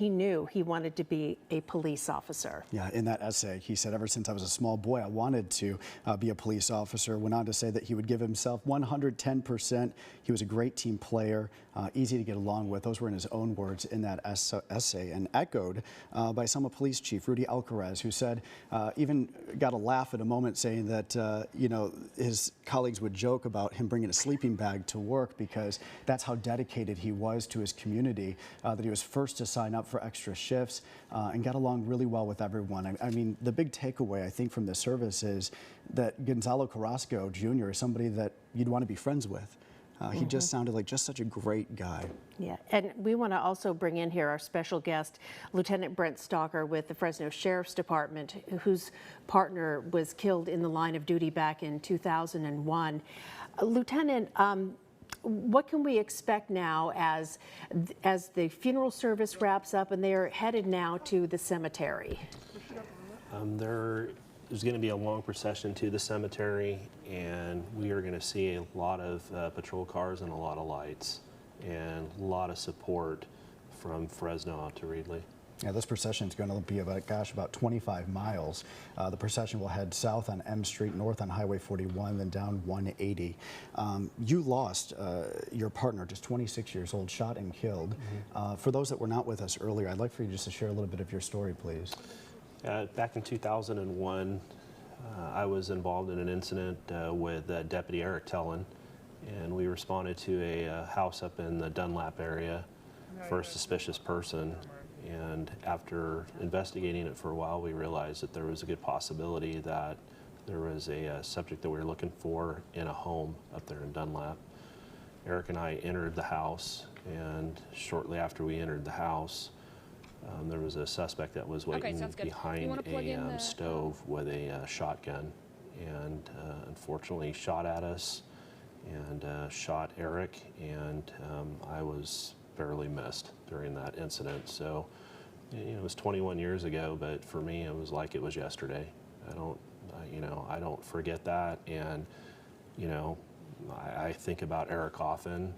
he knew he wanted to be a police officer. Yeah, in that essay, he said, ever since I was a small boy, I wanted to be a police officer. Went on to say that he would give himself 110%. He was a great team player, easy to get along with. Those were in his own words in that essay, and echoed by Selma Police Chief Rudy Alcaraz, who said, even got a laugh at a moment, saying that, you know, his colleagues would joke about him bringing a sleeping bag to work because that's how dedicated he was to his community, that he was first to sign up for extra shifts and got along really well with everyone. I mean, the big takeaway, I think, from this service is that Gonzalo Carrasco Jr. is somebody that you'd want to be friends with. He just sounded like just such a great guy. Yeah, and we want to also bring in here our special guest, Lieutenant Brent Stalker with the Fresno Sheriff's Department, whose partner was killed in the line of duty back in 2001. Lieutenant, what can we expect now as the funeral service wraps up and they're headed now to the cemetery? There's going to be a long procession to the cemetery, and we are going to see a lot of patrol cars and a lot of lights and a lot of support from Fresno out to Reedley. Yeah, this procession is going to be about, about 25 miles. The procession will head south on M Street, north on Highway 41, then down 180. You lost your partner, just 26 years old, shot and killed. For those that were not with us earlier, I'd like for you just to share a little bit of your story, please. Back in 2001, I was involved in an incident with Deputy Eric Tellen, and we responded to a house up in the Dunlap area for a suspicious person. And after investigating it for a while, we realized that there was a good possibility that there was a subject that we were looking for in a home up there in Dunlap. Eric and I entered the house, and shortly after we entered the house, there was a suspect that was waiting behind a stove with a shotgun, and unfortunately shot at us and shot Eric, and I was barely missed during that incident. So, you know, it was 21 years ago, but for me it was like it was yesterday. I don't forget that, and you know, I think about Eric often,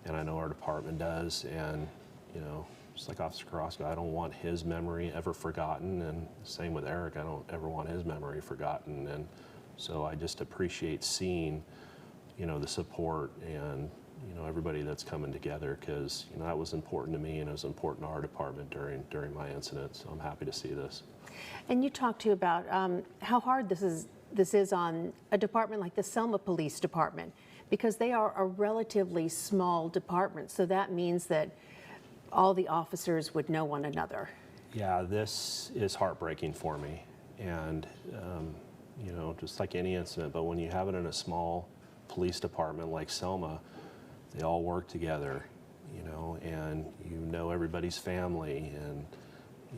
and I know our department does, and you know, just like Officer Carrasco, I don't want his memory ever forgotten, and same with Eric, I don't ever want his memory forgotten. And so I just appreciate seeing, you know, the support and, you know, everybody that's coming together, because, you know, that was important to me and it was important to our department during my incident. So I'm happy to see this. And you talked to about how hard this is on a department like the Selma Police Department, because they are a relatively small department. So that means that all the officers would know one another. Yeah, this is heartbreaking for me, and you know, just like any incident, but when you have it in a small police department like Selma, they all work together, you know, and you know everybody's family, and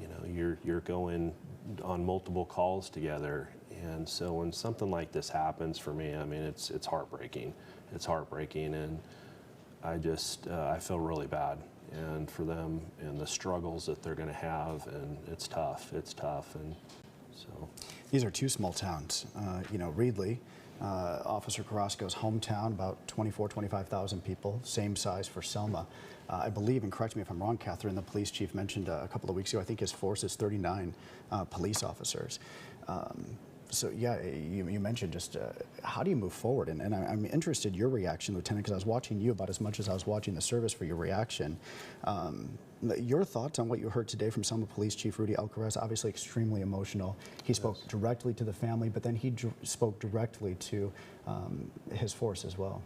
you know, you're going on multiple calls together. And so when something like this happens for me, I mean, it's heartbreaking. It's heartbreaking, and I just I feel really bad, and for them and the struggles that they're going to have, and it's tough. And so these are two small towns. You know, Reedley, Officer Carrasco's hometown, about 25,000 people, same size for Selma. I believe, and correct me if I'm wrong, Catherine, the police chief mentioned a couple of weeks ago, I think his force is 39 police officers. So yeah, you mentioned just how do you move forward? And I'm interested in your reaction, Lieutenant, because I was watching you about as much as I was watching the service for your reaction. Your thoughts on what you heard today from Selma Police Chief Rudy Alcaraz, obviously extremely emotional. He spoke directly to the family, but then he spoke directly to his force as well.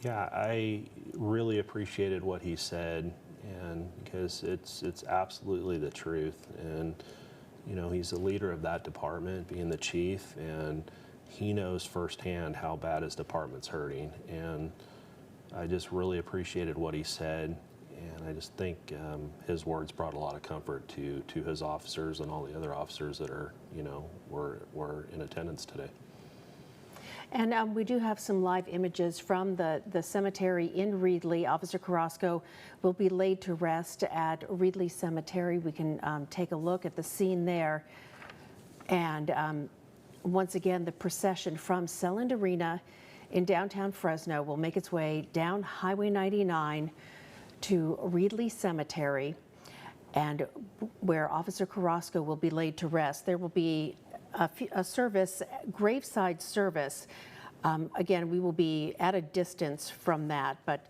Yeah, I really appreciated what he said, and because it's absolutely the truth. And you know, he's the leader of that department, being the chief, and he knows firsthand how bad his department's hurting. And I just really appreciated what he said, and I just think his words brought a lot of comfort to his officers and all the other officers that are, you know, were in attendance today. And we do have some live images from the cemetery in Reedley. Officer Carrasco will be laid to rest at Reedley Cemetery. We can take a look at the scene there. And once again, the procession from Selland Arena in downtown Fresno will make its way down Highway 99 to Reedley Cemetery. and where Officer Carrasco will be laid to rest. There will be a service, graveside service. Again, we will be at a distance from that, but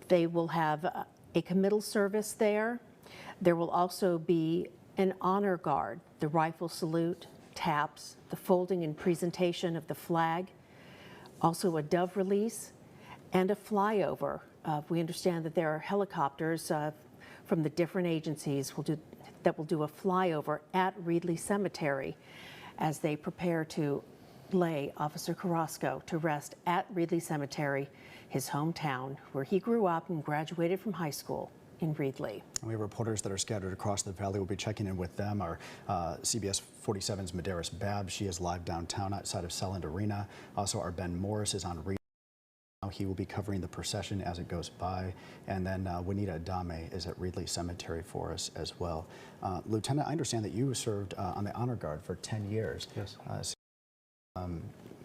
they will have a committal service there. There will also be an honor guard, the rifle salute, taps, the folding and presentation of the flag, also a dove release, and a flyover. We understand that there are helicopters from the different agencies that will do a flyover at Reedley Cemetery as they prepare to lay Officer Carrasco to rest at Reedley Cemetery, his hometown, where he grew up and graduated from high school in Reedley. We have reporters that are scattered across the valley. We'll be checking in with them. Our CBS 47's Medeiros Babb, she is live downtown outside of Selland Arena. Also, our Ben Morris is on Reedley. He will be covering the procession as it goes by. And then Juanita Adame is at Reedley Cemetery for us as well. Lieutenant, I understand that you served on the Honor Guard for 10 years. Yes.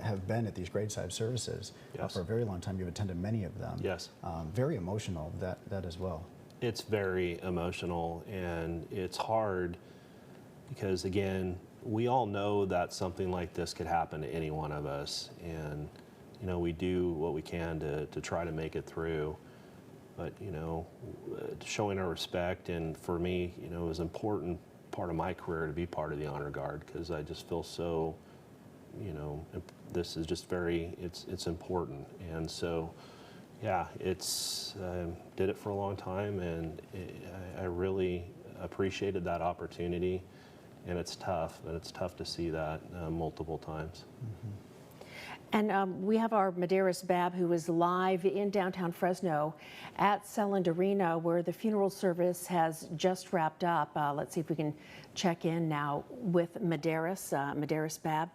Have been at these graveside services for a very long time. You've attended many of them. Yes. Very emotional, that as well. It's very emotional, and it's hard because, again, we all know that something like this could happen to any one of us, and you know, we do what we can to try to make it through. But you know, showing our respect, and for me, you know, it was an important part of my career to be part of the Honor Guard, because I just feel so, you know, this is just very, it's important. And so, yeah, it's, did it for a long time, and I really appreciated that opportunity, and it's tough to see that multiple times. Mm-hmm. And we have our Medeiros Babb, who is live in downtown Fresno at Selland Arena, where the funeral service has just wrapped up. Let's see if we can check in now with Medeiros Babb.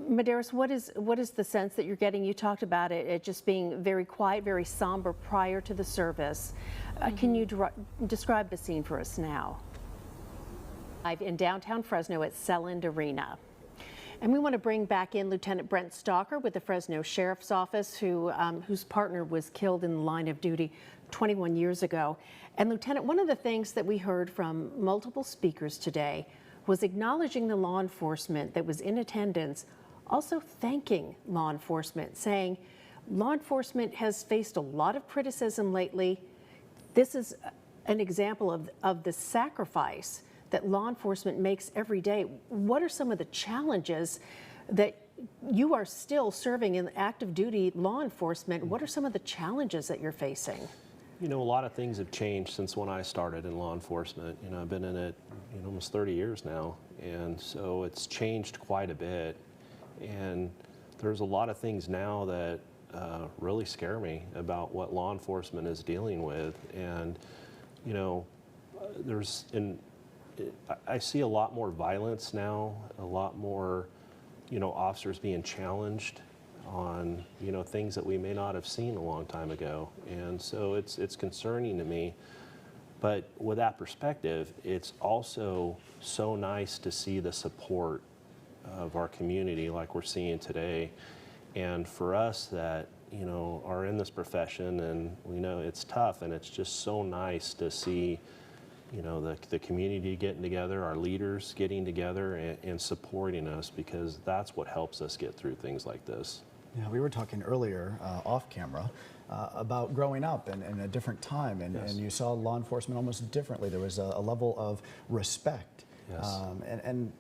Medeiros, what is the sense that you're getting? You talked about it just being very quiet, very somber prior to the service. Can you describe the scene for us now? Live in downtown Fresno at Selland Arena. And we want to bring back in Lieutenant Brent Stalker with the Fresno Sheriff's Office, whose partner was killed in the line of duty 21 years ago. And Lieutenant, one of the things that we heard from multiple speakers today was acknowledging the law enforcement that was in attendance, also thanking law enforcement, saying law enforcement has faced a lot of criticism lately. This is an example of the sacrifice that law enforcement makes every day. What are some of the challenges that you are still serving in active duty law enforcement? What are some of the challenges that you're facing? You know, a lot of things have changed since when I started in law enforcement. You know, I've been in it, you know, almost 30 years now, and so it's changed quite a bit. And there's a lot of things now that really scare me about what law enforcement is dealing with. And you know, I see a lot more violence now, a lot more, you know, officers being challenged on, you know, things that we may not have seen a long time ago. And so it's concerning to me. But with that perspective, it's also so nice to see the support of our community like we're seeing today. And for us that, you know, are in this profession, and we know it's tough, and it's just so nice to see, you know, the community getting together, our leaders getting together and supporting us, because that's what helps us get through things like this. Yeah, we were talking earlier off camera about growing up in a different time, and, Yes. and you saw law enforcement almost differently. There was a level of respect. Yes. And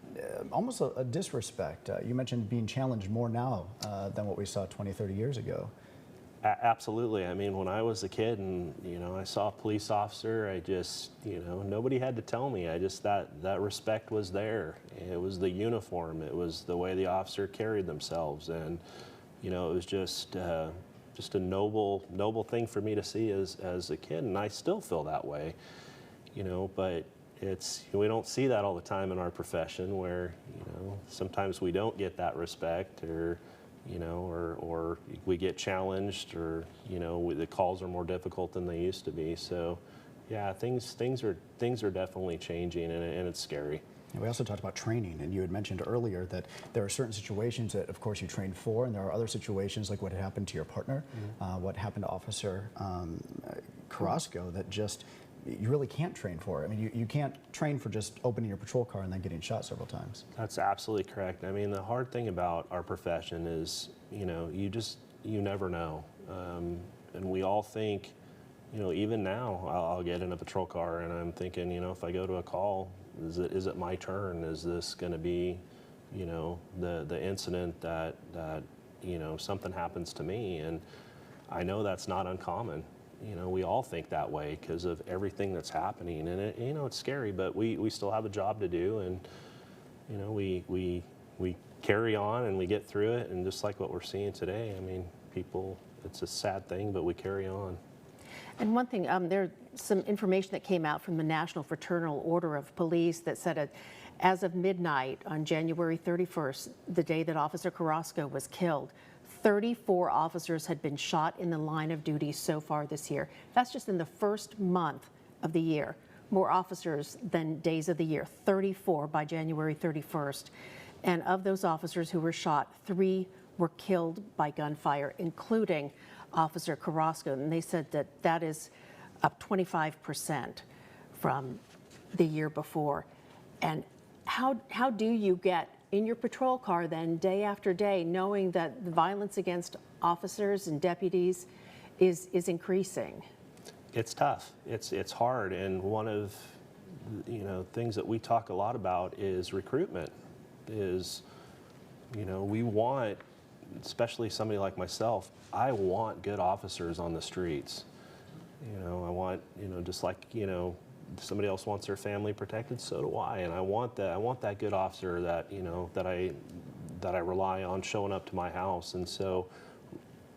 almost a disrespect. You mentioned being challenged more now than what we saw 20, 30 years ago. Absolutely. I mean, when I was a kid and, you know, I saw a police officer, I just, you know, nobody had to tell me. I just, that respect was there. It was the uniform. It was the way the officer carried themselves. And, you know, it was just a noble thing for me to see as a kid. And I still feel that way, you know, but we don't see that all the time in our profession, where, you know, sometimes we don't get that respect, or, you know, or we get challenged, or, you know, the calls are more difficult than they used to be. So, yeah, things are definitely changing, and it's scary. And we also talked about training, and you had mentioned earlier that there are certain situations that, of course, you train for, and there are other situations like what had happened to your partner, what happened to Officer Carrasco, that just you really can't train for. I mean, you can't train for just opening your patrol car and then getting shot several times. That's absolutely correct. I mean, the hard thing about our profession is, you never know. And we all think, even now, I'll get in a patrol car and I'm thinking, if I go to a call, is it my turn? Is this going to be, the incident that something happens to me? And I know that's not uncommon. We all think that way because of everything that's happening, and it's scary, but we still have a job to do, and we carry on and we get through it, and just like what we're seeing today, I mean, people, it's a sad thing, but we carry on. And one thing, there's some information that came out from the National Fraternal Order of Police that said as of midnight on January 31st, the day that Officer Carrasco was killed, 34 officers had been shot in the line of duty so far this year. That's just in the first month of the year. More officers than days of the year, 34 by January 31st. And of those officers who were shot, 3 were killed by gunfire, including Officer Carrasco. And they said that is up 25% from the year before. And how do you get in your patrol car then day after day knowing that the violence against officers and deputies is increasing? It's tough. It's hard, and one of things that we talk a lot about is recruitment. We want, especially somebody like myself, I want good officers on the streets. I want, just like, somebody else wants their family protected, so do I. And I want that good officer that, that I rely on showing up to my house. And so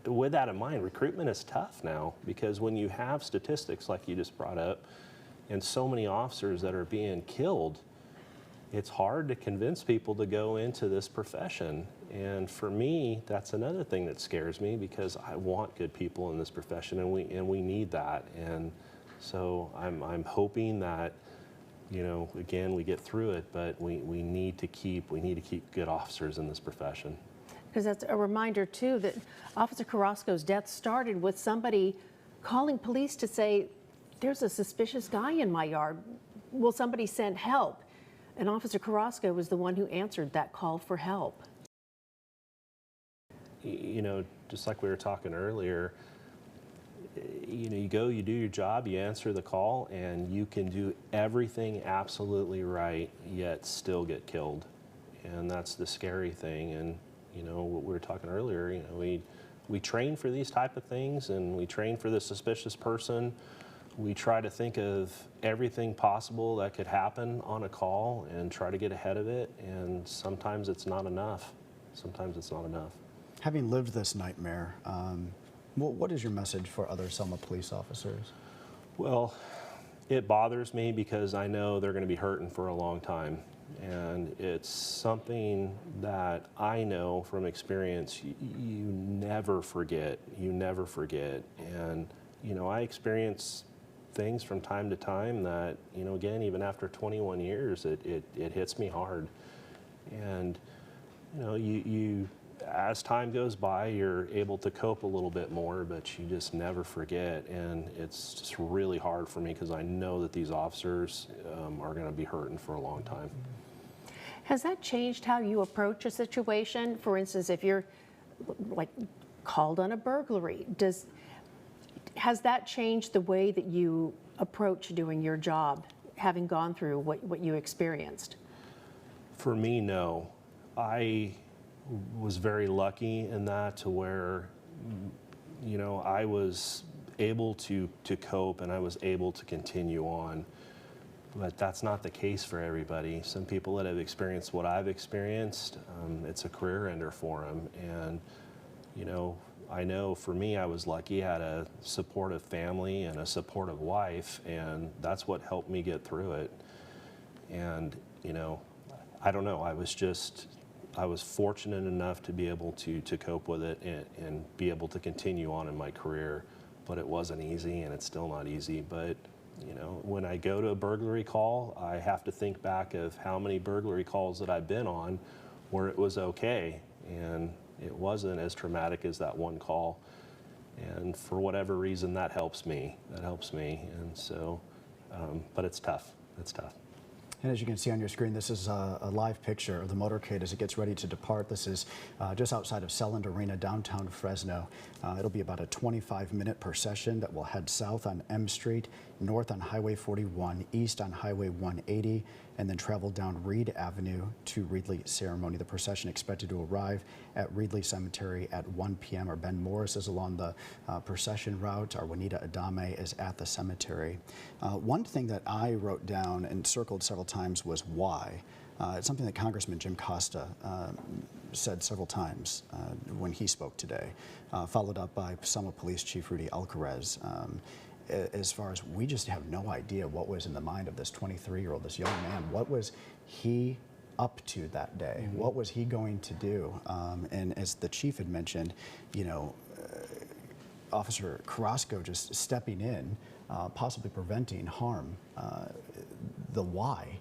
with that in mind, recruitment is tough now, because when you have statistics like you just brought up and so many officers that are being killed, it's hard to convince people to go into this profession. And for me, that's another thing that scares me, because I want good people in this profession, and we need that. And so I'm hoping that, again, we get through it, but we need to keep good officers in this profession. Because that's a reminder too that Officer Carrasco's death started with somebody calling police to say, there's a suspicious guy in my yard. Will somebody send help? And Officer Carrasco was the one who answered that call for help. Just like we were talking earlier, you go, you do your job, you answer the call, and you can do everything absolutely right, yet still get killed. And that's the scary thing. And, what we were talking earlier, we train for these type of things, and we train for the suspicious person. We try to think of everything possible that could happen on a call and try to get ahead of it. And sometimes it's not enough. Sometimes it's not enough. Having lived this nightmare, what is your message for other Selma police officers? Well, it bothers me because I know they're going to be hurting for a long time. And it's something that I know from experience, you never forget. You never forget. And, I experience things from time to time that, again, even after 21 years, it hits me hard. And, as time goes by, you're able to cope a little bit more, but you just never forget. And it's just really hard for me because I know that these officers are going to be hurting for a long time. Has that changed how you approach a situation? For instance, if you're called on a burglary, has that changed the way that you approach doing your job, having gone through what you experienced? For me, no. I was very lucky in that, to where, I was able to cope and I was able to continue on. But that's not the case for everybody. Some people that have experienced what I've experienced, it's a career ender for them. And, I know for me, I was lucky. I had a supportive family and a supportive wife, and that's what helped me get through it. And, I don't know, I was fortunate enough to be able to cope with it and be able to continue on in my career. But it wasn't easy, and it's still not easy. But when I go to a burglary call, I have to think back of how many burglary calls that I've been on where it was okay, and it wasn't as traumatic as that one call. And for whatever reason, that helps me. And so, But it's tough. It's tough. And as you can see on your screen, this is a live picture of the motorcade as it gets ready to depart. This is just outside of Selland Arena, downtown Fresno. It'll be about a 25-minute procession that will head south on M Street, north on Highway 41, east on Highway 180, and then travel down Reed Avenue to Reedley Ceremony. The procession expected to arrive at Reedley Cemetery at 1 p.m. Our Ben Morris is along the procession route. Our Juanita Adame is at the cemetery. One thing that I wrote down and circled several times was why. It's something that Congressman Jim Costa said several times when he spoke today, followed up by Selma Police Chief Rudy Alcarez. As far as we just have no idea what was in the mind of this 23-year-old, this young man. What was he up to that day? Mm-hmm. What was he going to do? And as the chief had mentioned, you know, Officer Carrasco just stepping in, possibly preventing harm. The why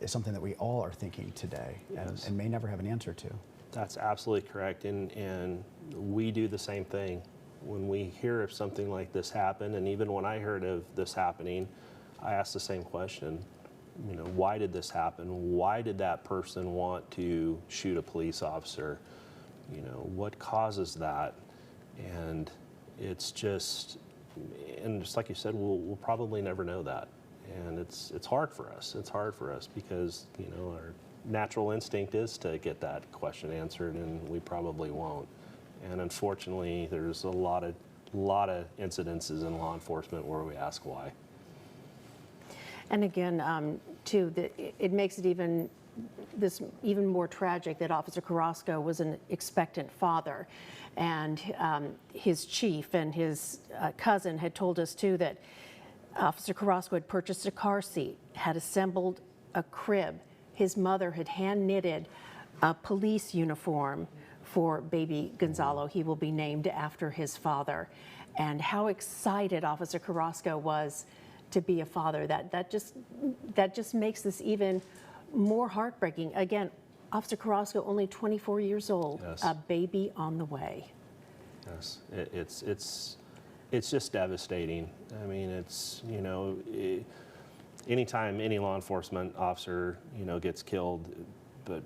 is something that we all are thinking today. Yes. and may never have an answer to. That's absolutely correct, and we do the same thing. When we hear of something like this happen, and even when I heard of this happening, I asked the same question. You know, why did this happen? Why did that person want to shoot a police officer? You know, what causes that? And it's just, and just like you said, we'll probably never know that. And it's hard for us. It's hard for us because, you know, our natural instinct is to get that question answered, and we probably won't. And unfortunately, there's a lot of incidences in law enforcement where we ask why. And again, too, it makes it even more tragic that Officer Carrasco was an expectant father, and his chief and his cousin had told us too that Officer Carrasco had purchased a car seat, had assembled a crib. His mother had hand knitted a police uniform for baby Gonzalo. He will be named after his father. And how excited Officer Carrasco was to be a father. That just makes this even more heartbreaking. Again, Officer Carrasco, only 24 years old, yes. A baby on the way. Yes, it's just devastating. I mean, it's, you know, anytime any law enforcement officer, you know, gets killed, but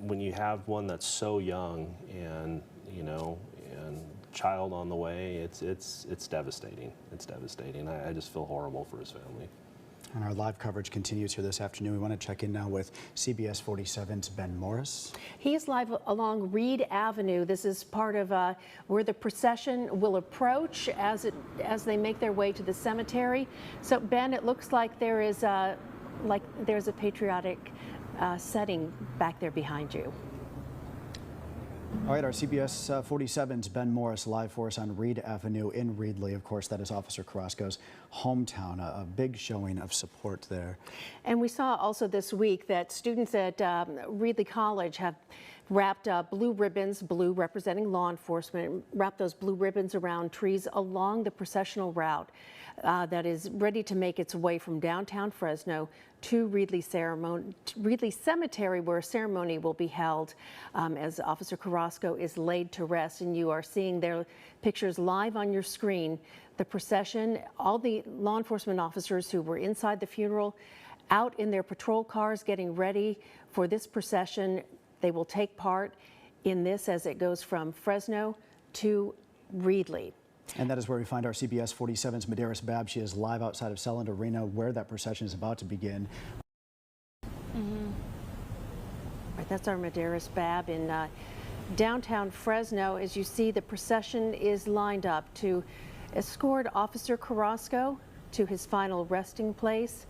when you have one that's so young and, you know, and child on the way, it's devastating. It's devastating. I just feel horrible for his family. And our live coverage continues here this afternoon. We want to check in now with CBS 47's Ben Morris. He is live along Reed Avenue. This is part of where the procession will approach as they make their way to the cemetery. So Ben, it looks like there's a patriotic setting back there behind you. All right, our CBS 47's Ben Morris live for us on Reed Avenue in Reedley. Of course, that is Officer Carrasco's hometown, a big showing of support there. And we saw also this week that students at Reedley College have wrapped blue ribbons, blue representing law enforcement, wrapped those blue ribbons around trees along the processional route that is ready to make its way from downtown Fresno to Reedley Cemetery, where a ceremony will be held as Officer Carrasco is laid to rest. And you are seeing their pictures live on your screen. The procession, all the law enforcement officers who were inside the funeral, out in their patrol cars getting ready for this procession. They will take part in this as it goes from Fresno to Reedley. And that is where we find our CBS 47's Medeiros Babb. She is live outside of Selland Arena, where that procession is about to begin. Mm-hmm. Right, that's our Medeiros Babb in downtown Fresno. As you see, the procession is lined up to escort Officer Carrasco to his final resting place.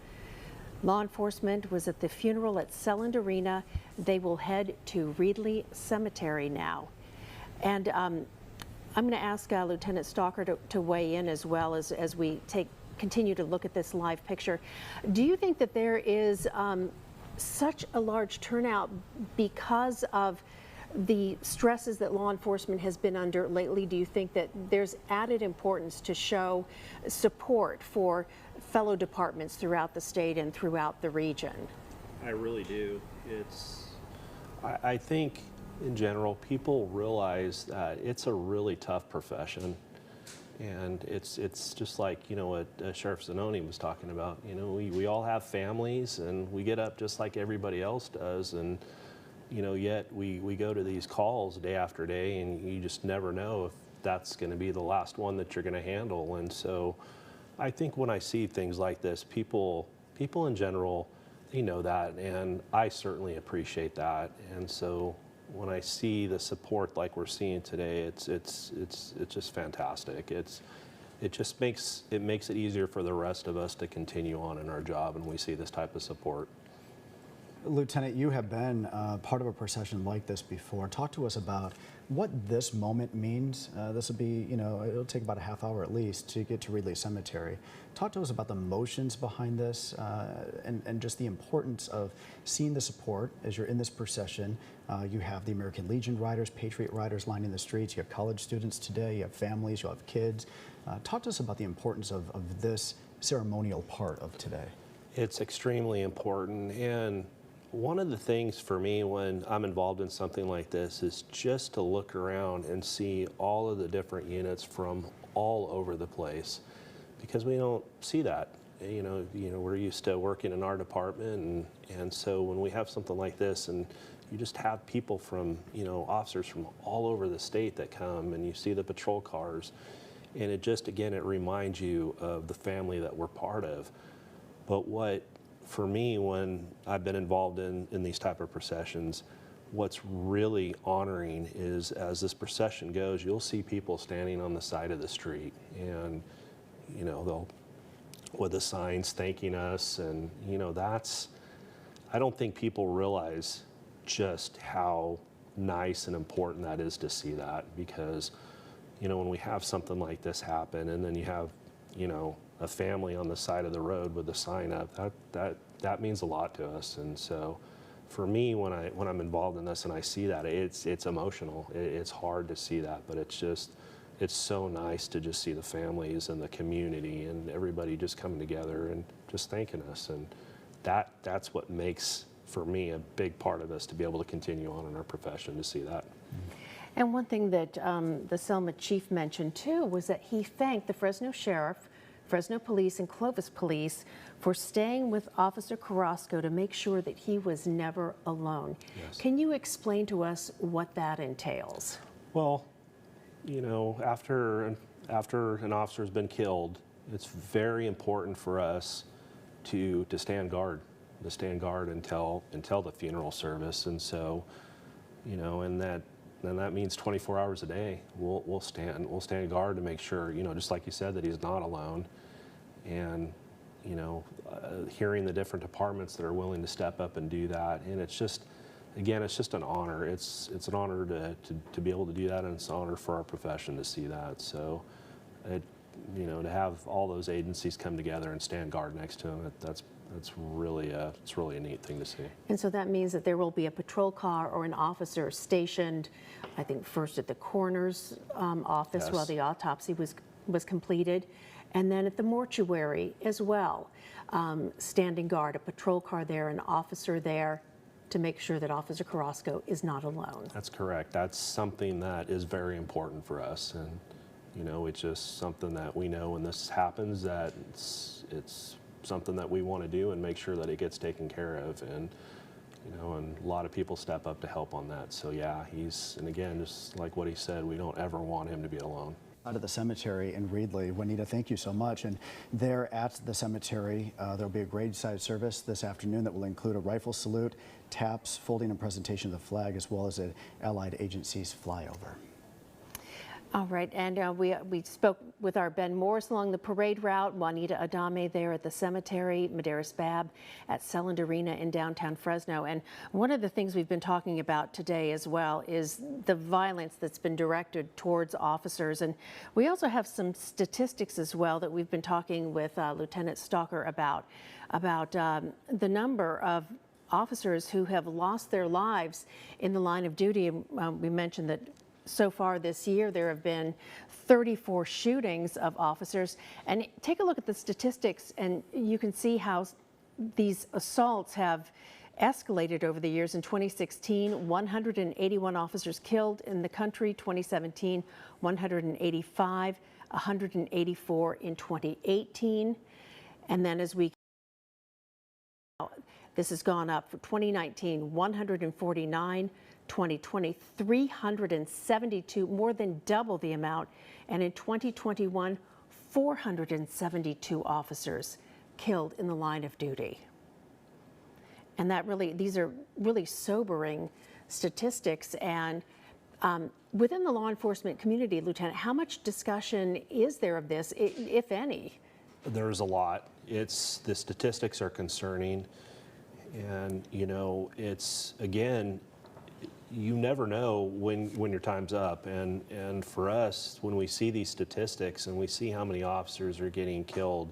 Law enforcement was at the funeral at Selland Arena. They will head to Reedley Cemetery now. And I'm going to ask Lieutenant Stalker to weigh in as well as we continue to look at this live picture. Do you think that there is such a large turnout because of the stresses that law enforcement has been under lately? Do you think that there's added importance to show support for fellow departments throughout the state and throughout the region? I really do. I think in general, people realize that it's a really tough profession. And it's just like, you know, what Sheriff Zanoni was talking about. You know, we all have families, and we get up just like everybody else does. And, you know, yet we go to these calls day after day, and you just never know if that's going to be the last one that you're going to handle. And so I think when I see things like this, people in general, they know that, and I certainly appreciate that. And so when I see the support like we're seeing today, it's just fantastic. It just makes it easier for the rest of us to continue on in our job, and we see this type of support. Lieutenant, you have been part of a procession like this before. Talk to us about what this moment means. This will be, you know, it'll take about a half hour at least to get to Reedley Cemetery. Talk to us about the motions behind this and just the importance of seeing the support as you're in this procession. You have the American Legion riders, Patriot riders lining the streets. You have college students today. You have families. You'll have kids. Talk to us about the importance of this ceremonial part of today. It's extremely important, and one of the things for me when I'm involved in something like this is just to look around and see all of the different units from all over the place, because we don't see that. You know, we're used to working in our department, and so when we have something like this, and you just have people from, you know, officers from all over the state that come, and you see the patrol cars, and it just, again, it reminds you of the family that we're part of. But what, for me, when I've been involved in these type of processions, what's really honoring is as this procession goes, you'll see people standing on the side of the street, and, you know, they'll, with the signs thanking us, and, you know, I don't think people realize just how nice and important that is to see that, because, you know, when we have something like this happen, and then you have, you know, a family on the side of the road with a sign up, that means a lot to us. And so for me, when I'm involved in this and I see that, it's emotional. It's hard to see that, but it's so nice to just see the families and the community and everybody just coming together and just thanking us. And that's what makes, for me, a big part of us to be able to continue on in our profession, to see that. And one thing that the Selma chief mentioned too was that he thanked the Fresno Sheriff, Fresno Police, and Clovis Police for staying with Officer Carrasco to make sure that he was never alone. Yes. Can you explain to us what that entails? Well, you know, after an officer's been killed, it's very important for us to stand guard, until the funeral service. And so, you know, and that means 24 hours a day. We'll stand guard to make sure, you know, just like you said, that he's not alone. And, you know, hearing the different departments that are willing to step up and do that, and it's just, again, it's just an honor. It's an honor to be able to do that, and it's an honor for our profession to see that. So, you know, to have all those agencies come together and stand guard next to him, it's really a neat thing to see. And so that means that there will be a patrol car or an officer stationed, I think, first at the coroner's office. Yes, while the autopsy was completed, and then at the mortuary as well, standing guard, a patrol car there, an officer there, to make sure that Officer Carrasco is not alone. That's correct. That's something that is very important for us, and, you know, it's just something that we know when this happens, that it's something that we want to do and make sure that it gets taken care of. And, you know, and a lot of people step up to help on that. So yeah, and again, just like what he said, we don't ever want him to be alone. Out of the cemetery in Reedley. Juanita, thank you so much. And there at the cemetery, there'll be a graveside service this afternoon that will include a rifle salute, taps, folding and presentation of the flag, as well as an allied agency's flyover. All right, and we spoke with our Ben Morris along the parade route, Juanita Adame there at the cemetery, Medeiros Bab at Selland Arena in downtown Fresno. And one of the things we've been talking about today as well is the violence that's been directed towards officers. And we also have some statistics as well that we've been talking with Lieutenant Stalker about the number of officers who have lost their lives in the line of duty. And we mentioned that so far this year, there have been 34 shootings of officers. And take a look at the statistics, and you can see how these assaults have escalated over the years. In 2016, 181 officers killed in the country. 2017, 185. 184 in 2018. And then as this has gone up for 2019, 149, 2020, 372, more than double the amount. And in 2021, 472 officers killed in the line of duty. And these are really sobering statistics. And within the law enforcement community, Lieutenant, how much discussion is there of this, if any? There's a lot. The statistics are concerning. And, it's, again, you never know when your time's up. And for us, when we see these statistics and we see how many officers are getting killed,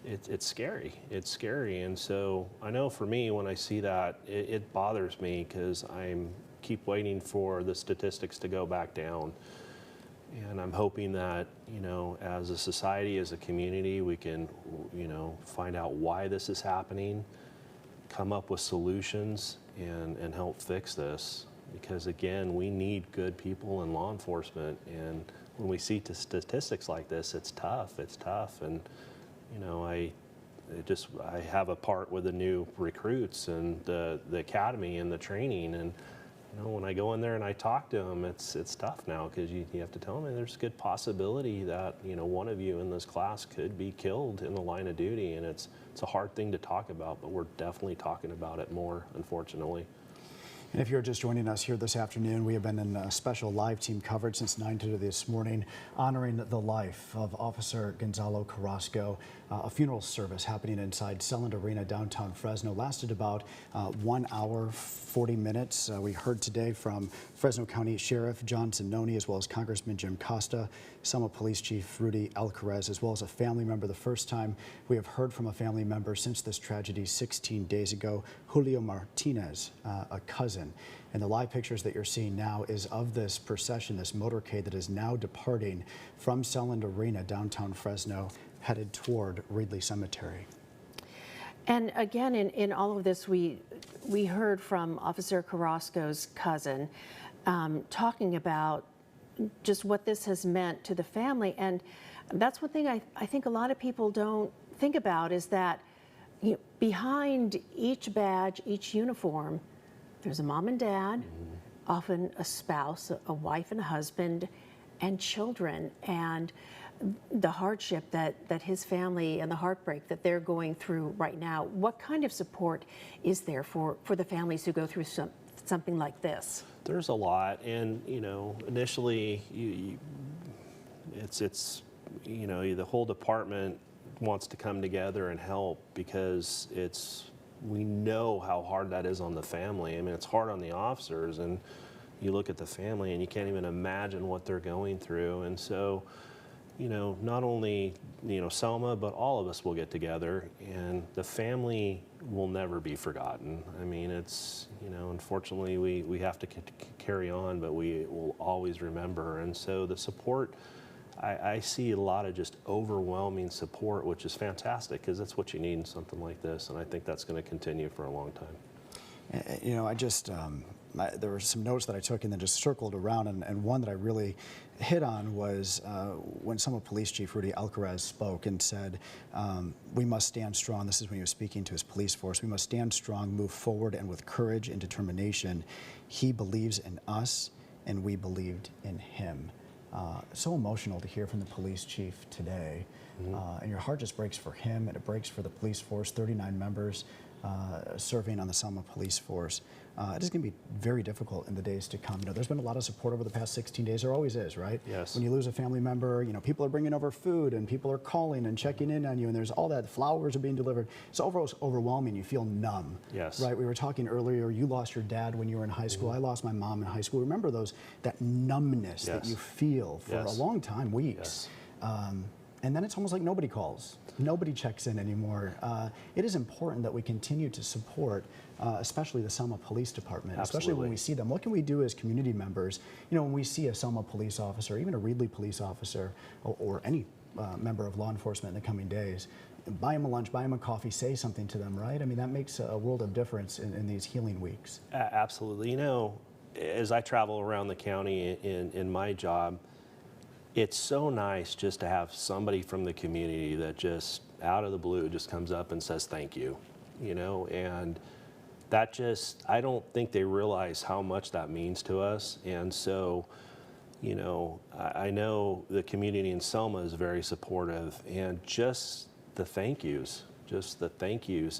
it's scary. It's scary. And so I know for me, when I see that, it bothers me because I keep waiting for the statistics to go back down. And I'm hoping that, as a society, as a community, we can, find out why this is happening, come up with solutions, and help fix this. Because again, we need good people in law enforcement. And when we see statistics like this, it's tough. It's tough. And, I have a part with the new recruits and the academy and the training. And, when I go in there and I talk to them, it's tough now because you have to tell them there's a good possibility that, one of you in this class could be killed in the line of duty. And it's a hard thing to talk about, but we're definitely talking about it more, unfortunately. And if you're just joining us here this afternoon, we have been in special live team coverage since 9:30 this morning, honoring the life of Officer Gonzalo Carrasco. A funeral service happening inside Selland Arena, downtown Fresno, lasted about 1 hour, 40 minutes. We heard today from Fresno County Sheriff John Zanoni, as well as Congressman Jim Costa, Selma Police Chief Rudy Alcarez, as well as a family member. The first time we have heard from a family member since this tragedy 16 days ago, Julio Martinez, a cousin. And the live pictures that you're seeing now is of this procession, this motorcade that is now departing from Selland Arena, downtown Fresno, headed toward Reedley Cemetery. And again, in all of this, we heard from Officer Carrasco's cousin talking about just what this has meant to the family. And that's one thing I think a lot of people don't think about is that behind each badge, each uniform, there's a mom and dad, often a spouse, a wife and a husband, and children. And the hardship that his family and the heartbreak that they're going through right now, what kind of support is there for the families who go through something like this? There's a lot. And, initially, the whole department wants to come together and help because we know how hard that is on the family. I mean, it's hard on the officers, and you look at the family and you can't even imagine what they're going through. And so, not only, Selma, but all of us will get together, and the family will never be forgotten. I mean, it's, unfortunately, we have to carry on, but we will always remember. And so the support, I see a lot of just overwhelming support, which is fantastic because that's what you need in something like this. And I think that's going to continue for a long time. There were some notes that I took and then just circled around, and one that I really hit on was when Selma Police Chief Rudy Alcarez spoke and said, we must stand strong. This is when he was speaking to his police force. We must stand strong, move forward, and with courage and determination. He believes in us, and we believed in him. So emotional to hear from the police chief today. And your heart just breaks for him, and it breaks for the police force, 39 members serving on the Selma Police Force. It is going to be very difficult in the days to come. There's been a lot of support over the past 16 days. There always is, right? Yes. When you lose a family member, people are bringing over food, and people are calling and checking in on you, and there's all that. Flowers are being delivered. It's overwhelming. You feel numb. Yes. Right? We were talking earlier. You lost your dad when you were in high school. I lost my mom in high school. Remember that numbness that you feel for a long time, weeks. And then it's almost like nobody calls. Nobody checks in anymore. It is important that we continue to support, especially the Selma Police Department, especially when we see them. What can we do as community members? When we see a Selma police officer, even a Reedley police officer, or any member of law enforcement in the coming days, buy them a lunch, buy them a coffee, say something to them, right? I mean, that makes a world of difference in these healing weeks. Absolutely. As I travel around the county in my job, it's so nice just to have somebody from the community that just out of the blue just comes up and says thank you, and that just, I don't think they realize how much that means to us. And so, I know the community in Selma is very supportive, and just the thank yous,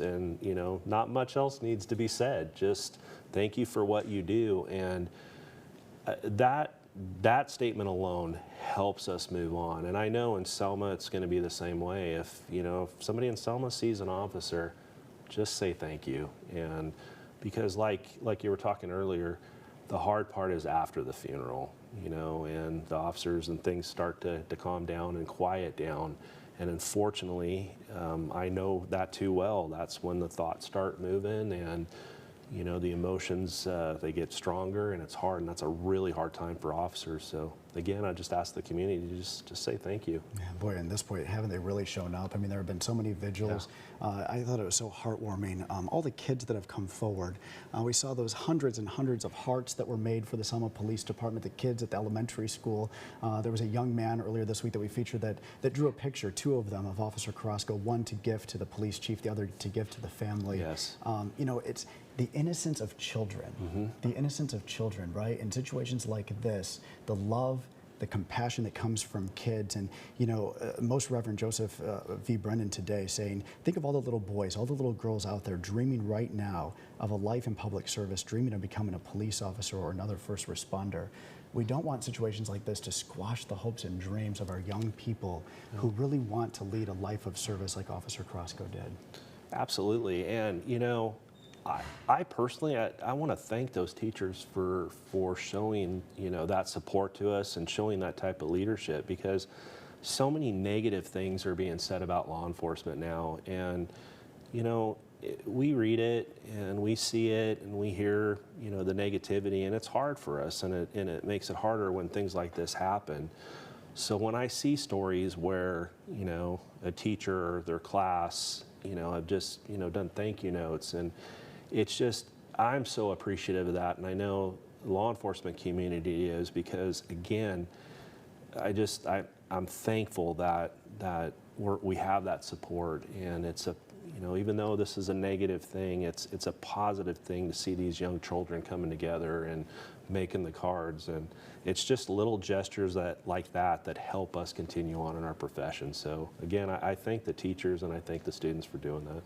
and, not much else needs to be said. Just thank you for what you do. And that statement alone helps us move on. And I know in Selma it's going to be the same way. If somebody in Selma sees an officer, just say thank you. And because like you were talking earlier, the hard part is after the funeral, and the officers and things start to calm down and quiet down. And unfortunately, I know that too well. That's when the thoughts start moving, and the emotions, they get stronger, and it's hard, and that's a really hard time for officers. So again, I just ask the community to just say thank you. Yeah, boy, at this point, haven't they really shown up? I mean, there have been so many vigils. Yeah. I thought it was so heartwarming. All the kids that have come forward. We saw those hundreds and hundreds of hearts that were made for the Selma Police Department, the kids at the elementary school. There was a young man earlier this week that we featured that drew a picture, two of them, of Officer Carrasco, one to give to the police chief, the other to give to the family. Yes. It's the innocence of children, the innocence of children, right? In situations like this, the love, the compassion that comes from kids. And, Most Reverend Joseph V. Brennan today saying, think of all the little boys, all the little girls out there dreaming right now of a life in public service, dreaming of becoming a police officer or another first responder. We don't want situations like this to squash the hopes and dreams of our young people who really want to lead a life of service like Officer Carrasco did. Absolutely. And, I personally, I want to thank those teachers for showing, that support to us and showing that type of leadership, because so many negative things are being said about law enforcement now. And, we read it and we see it and we hear, the negativity, and it's hard for us, and it makes it harder when things like this happen. So when I see stories where, a teacher or their class, have just, done thank you notes, and it's just, I'm so appreciative of that, and I know the law enforcement community is, because again, I'm thankful that we have that support, and it's a, even though this is a negative thing, it's a positive thing to see these young children coming together and making the cards, and it's just little gestures like that help us continue on in our profession. So again, I thank the teachers and I thank the students for doing that.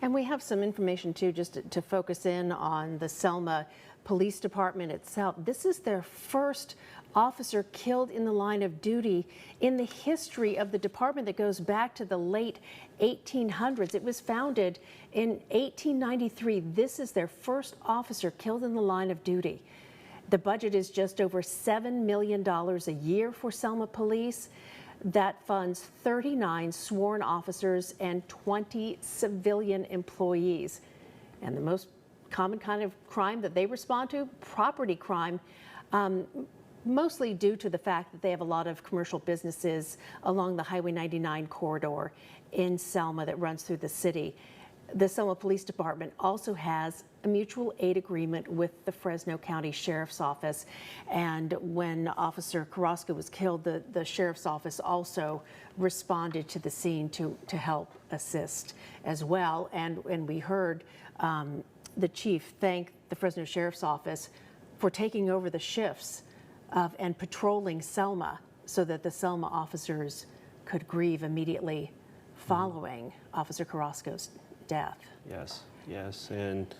And we have some information too, just to focus in on the Selma Police Department itself. This is their first officer killed in the line of duty in the history of the department that goes back to the late 1800s. It was founded in 1893. This is their first officer killed in the line of duty. The budget is just over $7 million a year for Selma Police. That funds 39 sworn officers and 20 civilian employees. And the most common kind of crime that they respond to, property crime, mostly due to the fact that they have a lot of commercial businesses along the Highway 99 corridor in Selma that runs through the city. The Selma Police Department also has a mutual aid agreement with the Fresno County Sheriff's Office. And when Officer Carrasco was killed, the Sheriff's Office also responded to the scene to help assist as well. And we heard the chief thank the Fresno Sheriff's Office for taking over the shifts and patrolling Selma so that the Selma officers could grieve immediately following Officer Carrasco's death. Yes. And,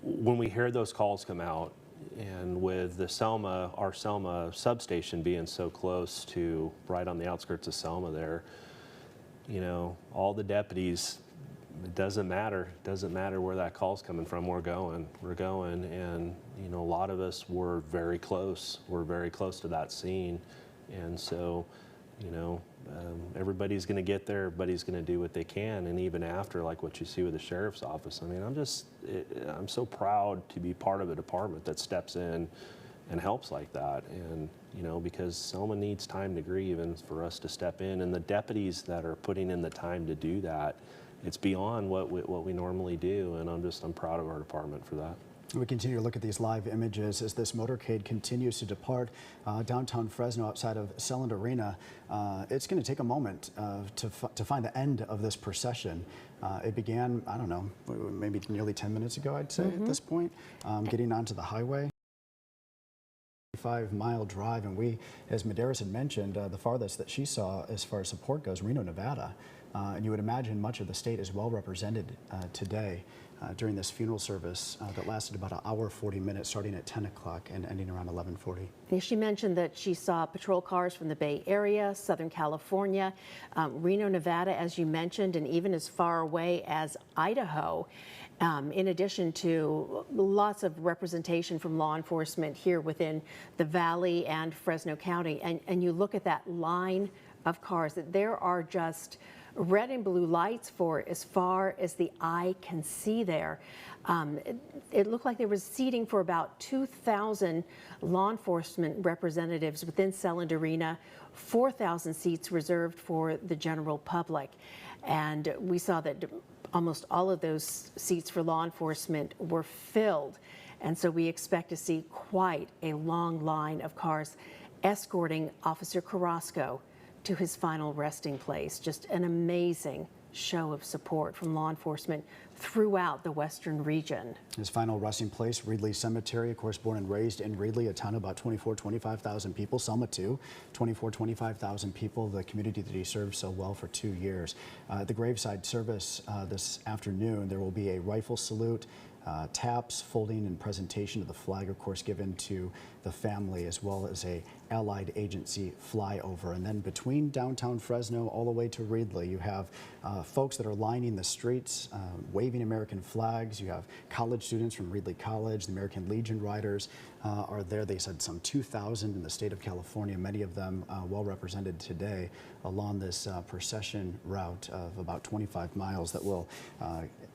when we hear those calls come out, and with our Selma substation being so close to right on the outskirts of Selma there, all the deputies, it doesn't matter where that call's coming from, we're going. And, a lot of us were very close. We're very close to that scene. And so, everybody's going to get there, everybody's going to do what they can, and even after, like what you see with the Sheriff's Office, I mean, I'm so proud to be part of a department that steps in and helps like that, and because Selma needs time to grieve, and for us to step in, and the deputies that are putting in the time to do that, it's beyond what we normally do, and I'm proud of our department for that. We continue to look at these live images as this motorcade continues to depart downtown Fresno outside of Selland Arena. It's going to take a moment to find the end of this procession. It began, I don't know, maybe nearly 10 minutes ago, I'd say, at this point, getting onto the highway. 5-mile drive, and we, as Medeiros had mentioned, the farthest that she saw as far as support goes, Reno, Nevada. And you would imagine much of the state is well represented today during this funeral service that lasted about an hour 40 minutes, starting at 10 o'clock and ending around 11:40. She mentioned that she saw patrol cars from the Bay Area, Southern California, Reno, Nevada, as you mentioned, and even as far away as Idaho. In addition to lots of representation from law enforcement here within the Valley and Fresno County. And you look at that line of cars, that there are just red and blue lights for as far as the eye can see there. It looked like there was seating for about 2,000 law enforcement representatives within Selland Arena, 4,000 seats reserved for the general public. And we saw that almost all of those seats for law enforcement were filled. And so we expect to see quite a long line of cars escorting Officer Carrasco to his final resting place. Just an amazing show of support from law enforcement throughout the western region. His final resting place, Reedley Cemetery, of course, born and raised in Reedley, a town of about 25,000 people. Selma too, 25,000 people, the community that he served so well for 2 years. At the graveside service this afternoon, there will be a rifle salute, taps, folding, and presentation of the flag, of course, given to the family, as well as a allied agency flyover. And then between downtown Fresno all the way to Reedley, you have folks that are lining the streets, waving American flags. You have college students from Reedley College, the American Legion Riders are there. They said some 2,000 in the state of California, many of them well represented today along this procession route of about 25 miles that will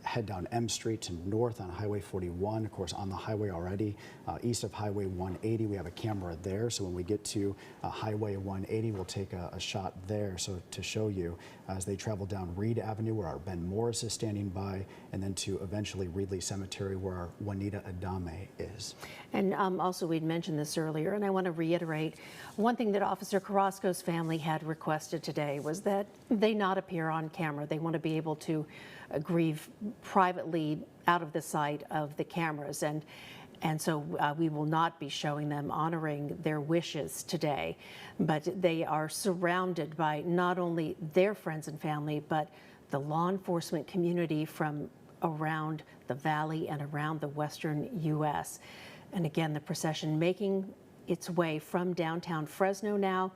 head down M Street to north on Highway 41, of course on the highway already, east of Highway 180. We have a camera there, so when we get to Highway 180, we'll take a shot there so to show you as they travel down Reed Avenue, where our Ben Morris is standing by, and then to eventually Reedley Cemetery, where our Juanita Adame is. And also, we'd mentioned this earlier, and I want to reiterate, one thing that Officer Carrasco's family had requested today was that they not appear on camera. They want to be able to grieve privately out of the sight of the cameras. And so we will not be showing them honoring their wishes today, but they are surrounded by not only their friends and family, but the law enforcement community from around the Valley and around the western U.S. And again, the procession making its way from downtown Fresno now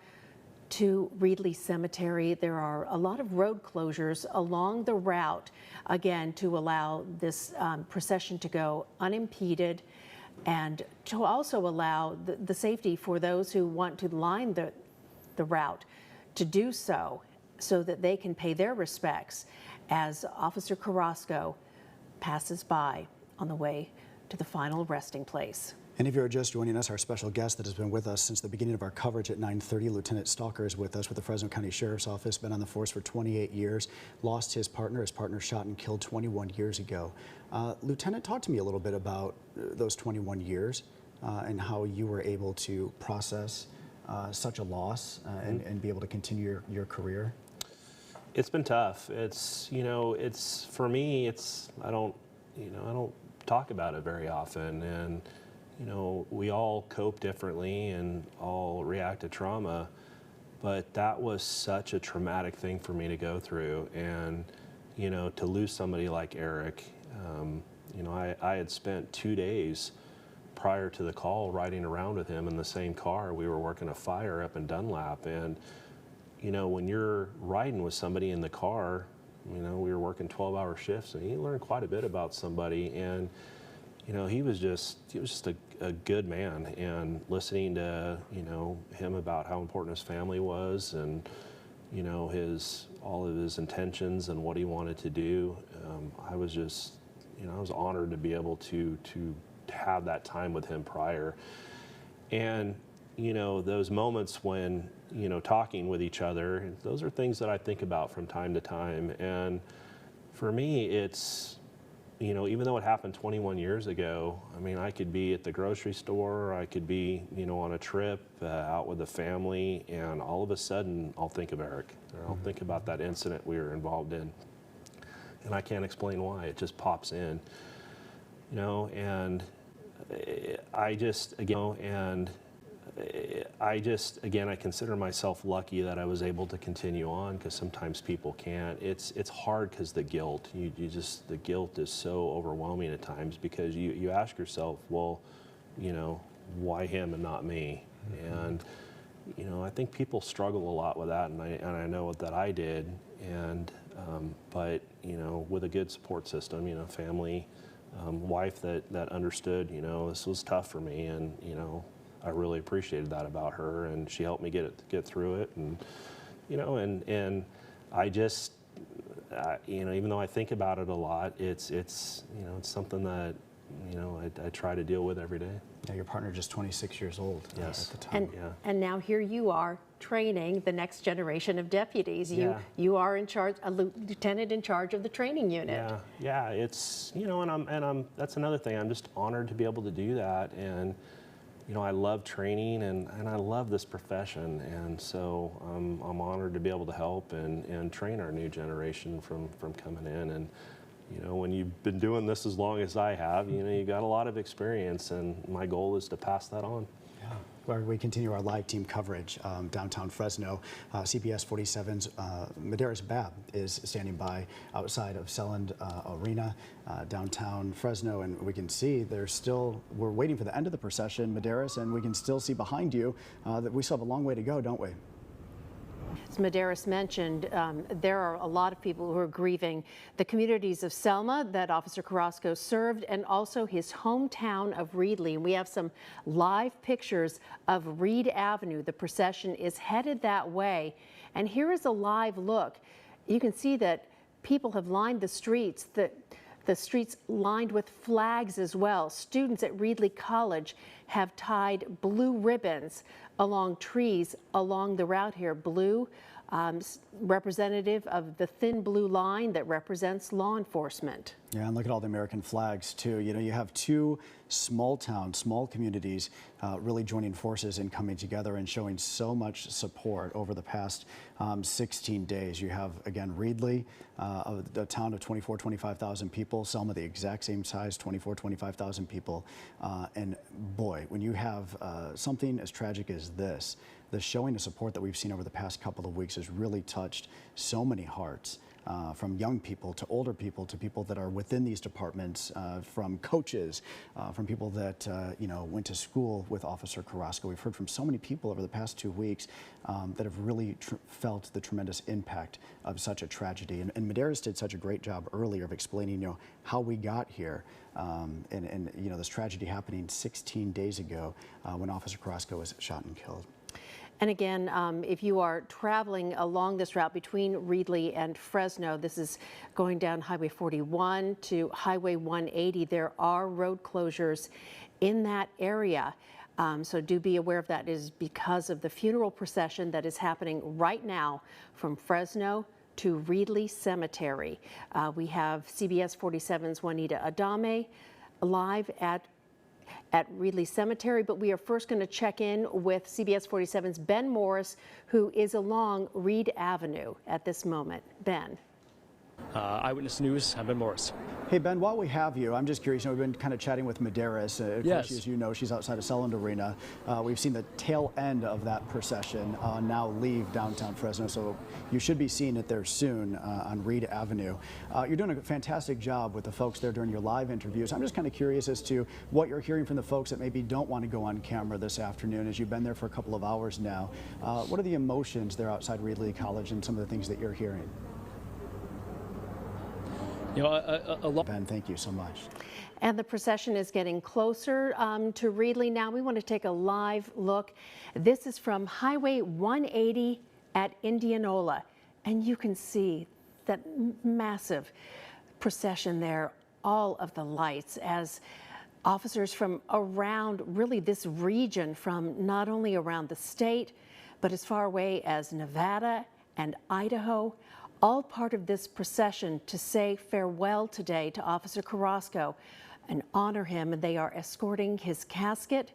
to Reedley Cemetery. There are a lot of road closures along the route, again, to allow this procession to go unimpeded, and to also allow the safety for those who want to line the route to do so that they can pay their respects as Officer Carrasco passes by on the way to the final resting place. And if you're just joining us, our special guest that has been with us since the beginning of our coverage at 9:30, Lieutenant Stalker, is with us with the Fresno County Sheriff's Office, been on the force for 28 years, lost his partner shot and killed 21 years ago. Lieutenant, talk to me a little bit about those 21 years and how you were able to process such a loss and be able to continue your career. It's been tough. For me, I don't talk about it very often, and we all cope differently and all react to trauma, but that was such a traumatic thing for me to go through. And, to lose somebody like Eric, I had spent 2 days prior to the call riding around with him in the same car. We were working a fire up in Dunlap, and, when you're riding with somebody in the car, we were working 12-hour shifts, and you learn quite a bit about somebody. And he was just a good man, and listening to, him about how important his family was, and, all of his intentions and what he wanted to do. I was just, I was honored to be able to have that time with him prior. And, those moments when, talking with each other, those are things that I think about from time to time. And for me, it's even though it happened 21 years ago, I mean, I could be at the grocery store, I could be, on a trip out with the family, and all of a sudden I'll think of Eric, or I'll think about that incident we were involved in. And I can't explain why, it just pops in, and I just, again, I consider myself lucky that I was able to continue on, because sometimes people can't. It's hard because the guilt, the guilt is so overwhelming at times, because you ask yourself, well, why him and not me? And, I think people struggle a lot with that, and I know that I did, and, but, with a good support system, family, wife that understood, this was tough for me, and, I really appreciated that about her, and she helped me get through it, and and I just even though I think about it a lot, it's something that I try to deal with every day. Yeah, your partner just 26 years old Yes. at the time. And now here you are training the next generation of deputies. Yeah. You are in charge, a lieutenant in charge of the training unit. Yeah, it's and I'm that's another thing. I'm just honored to be able to do that, and I love training, and I love this profession, and so I'm honored to be able to help and train our new generation from coming in. And when you've been doing this as long as I have, you got a lot of experience, and my goal is to pass that on. Yeah. Where we continue our live team coverage downtown Fresno. CBS 47's Medeiros Babb is standing by outside of Selland Arena downtown Fresno, and we can see we're waiting for the end of the procession, Medeiros, and we can still see behind you that we still have a long way to go, don't we? As Medeiros mentioned, there are a lot of people who are grieving the communities of Selma that Officer Carrasco served, and also his hometown of Reedley. And we have some live pictures of Reed Avenue. The procession is headed that way. And here is a live look. You can see that people have lined the streets. The streets lined with flags as well. Students at Reedley College have tied blue ribbons along trees along the route here. Blue, representative of the thin blue line that represents law enforcement. Yeah, and look at all the American flags too. You have two small towns, small communities really joining forces and coming together and showing so much support over the past 16 days. You have, again, Reedley, a town of 25,000 people. Selma, the exact same size, 25,000 people. And boy, when you have something as tragic as this, the showing of support that we've seen over the past couple of weeks has really touched so many hearts. From young people to older people to people that are within these departments, from coaches, from people that went to school with Officer Carrasco. We've heard from so many people over the past 2 weeks that have really felt the tremendous impact of such a tragedy. And Medeiros did such a great job earlier of explaining, how we got here, and this tragedy happening 16 days ago when Officer Carrasco was shot and killed. And again, if you are traveling along this route between Reedley and Fresno, this is going down Highway 41 to Highway 180. There are road closures in that area. So do be aware of that. It is because of the funeral procession that is happening right now from Fresno to Reedley Cemetery. We have CBS 47's Juanita Adame live at Reedley Cemetery, but we are first going to check in with CBS 47's Ben Morris, who is along Reed Avenue at this moment. Ben. Eyewitness News, I'm Ben Morris. Hey, Ben, while we have you, I'm just curious, we've been kind of chatting with Medeiros. Yes. As you know, she's outside of Selland Arena. We've seen the tail end of that procession now leave downtown Fresno, so you should be seeing it there soon on Reed Avenue. You're doing a fantastic job with the folks there during your live interviews. I'm just kind of curious as to what you're hearing from the folks that maybe don't want to go on camera this afternoon, as you've been there for a couple of hours now. What are the emotions there outside Reedley College and some of the things that you're hearing? Ben, thank you so much. And the procession is getting closer to Reedley now. We want to take a live look. This is from Highway 180 at Indianola. And you can see that massive procession there, all of the lights, as officers from around really this region, from not only around the state, but as far away as Nevada and Idaho, all part of this procession to say farewell today to Officer Carrasco and honor him. And they are escorting his casket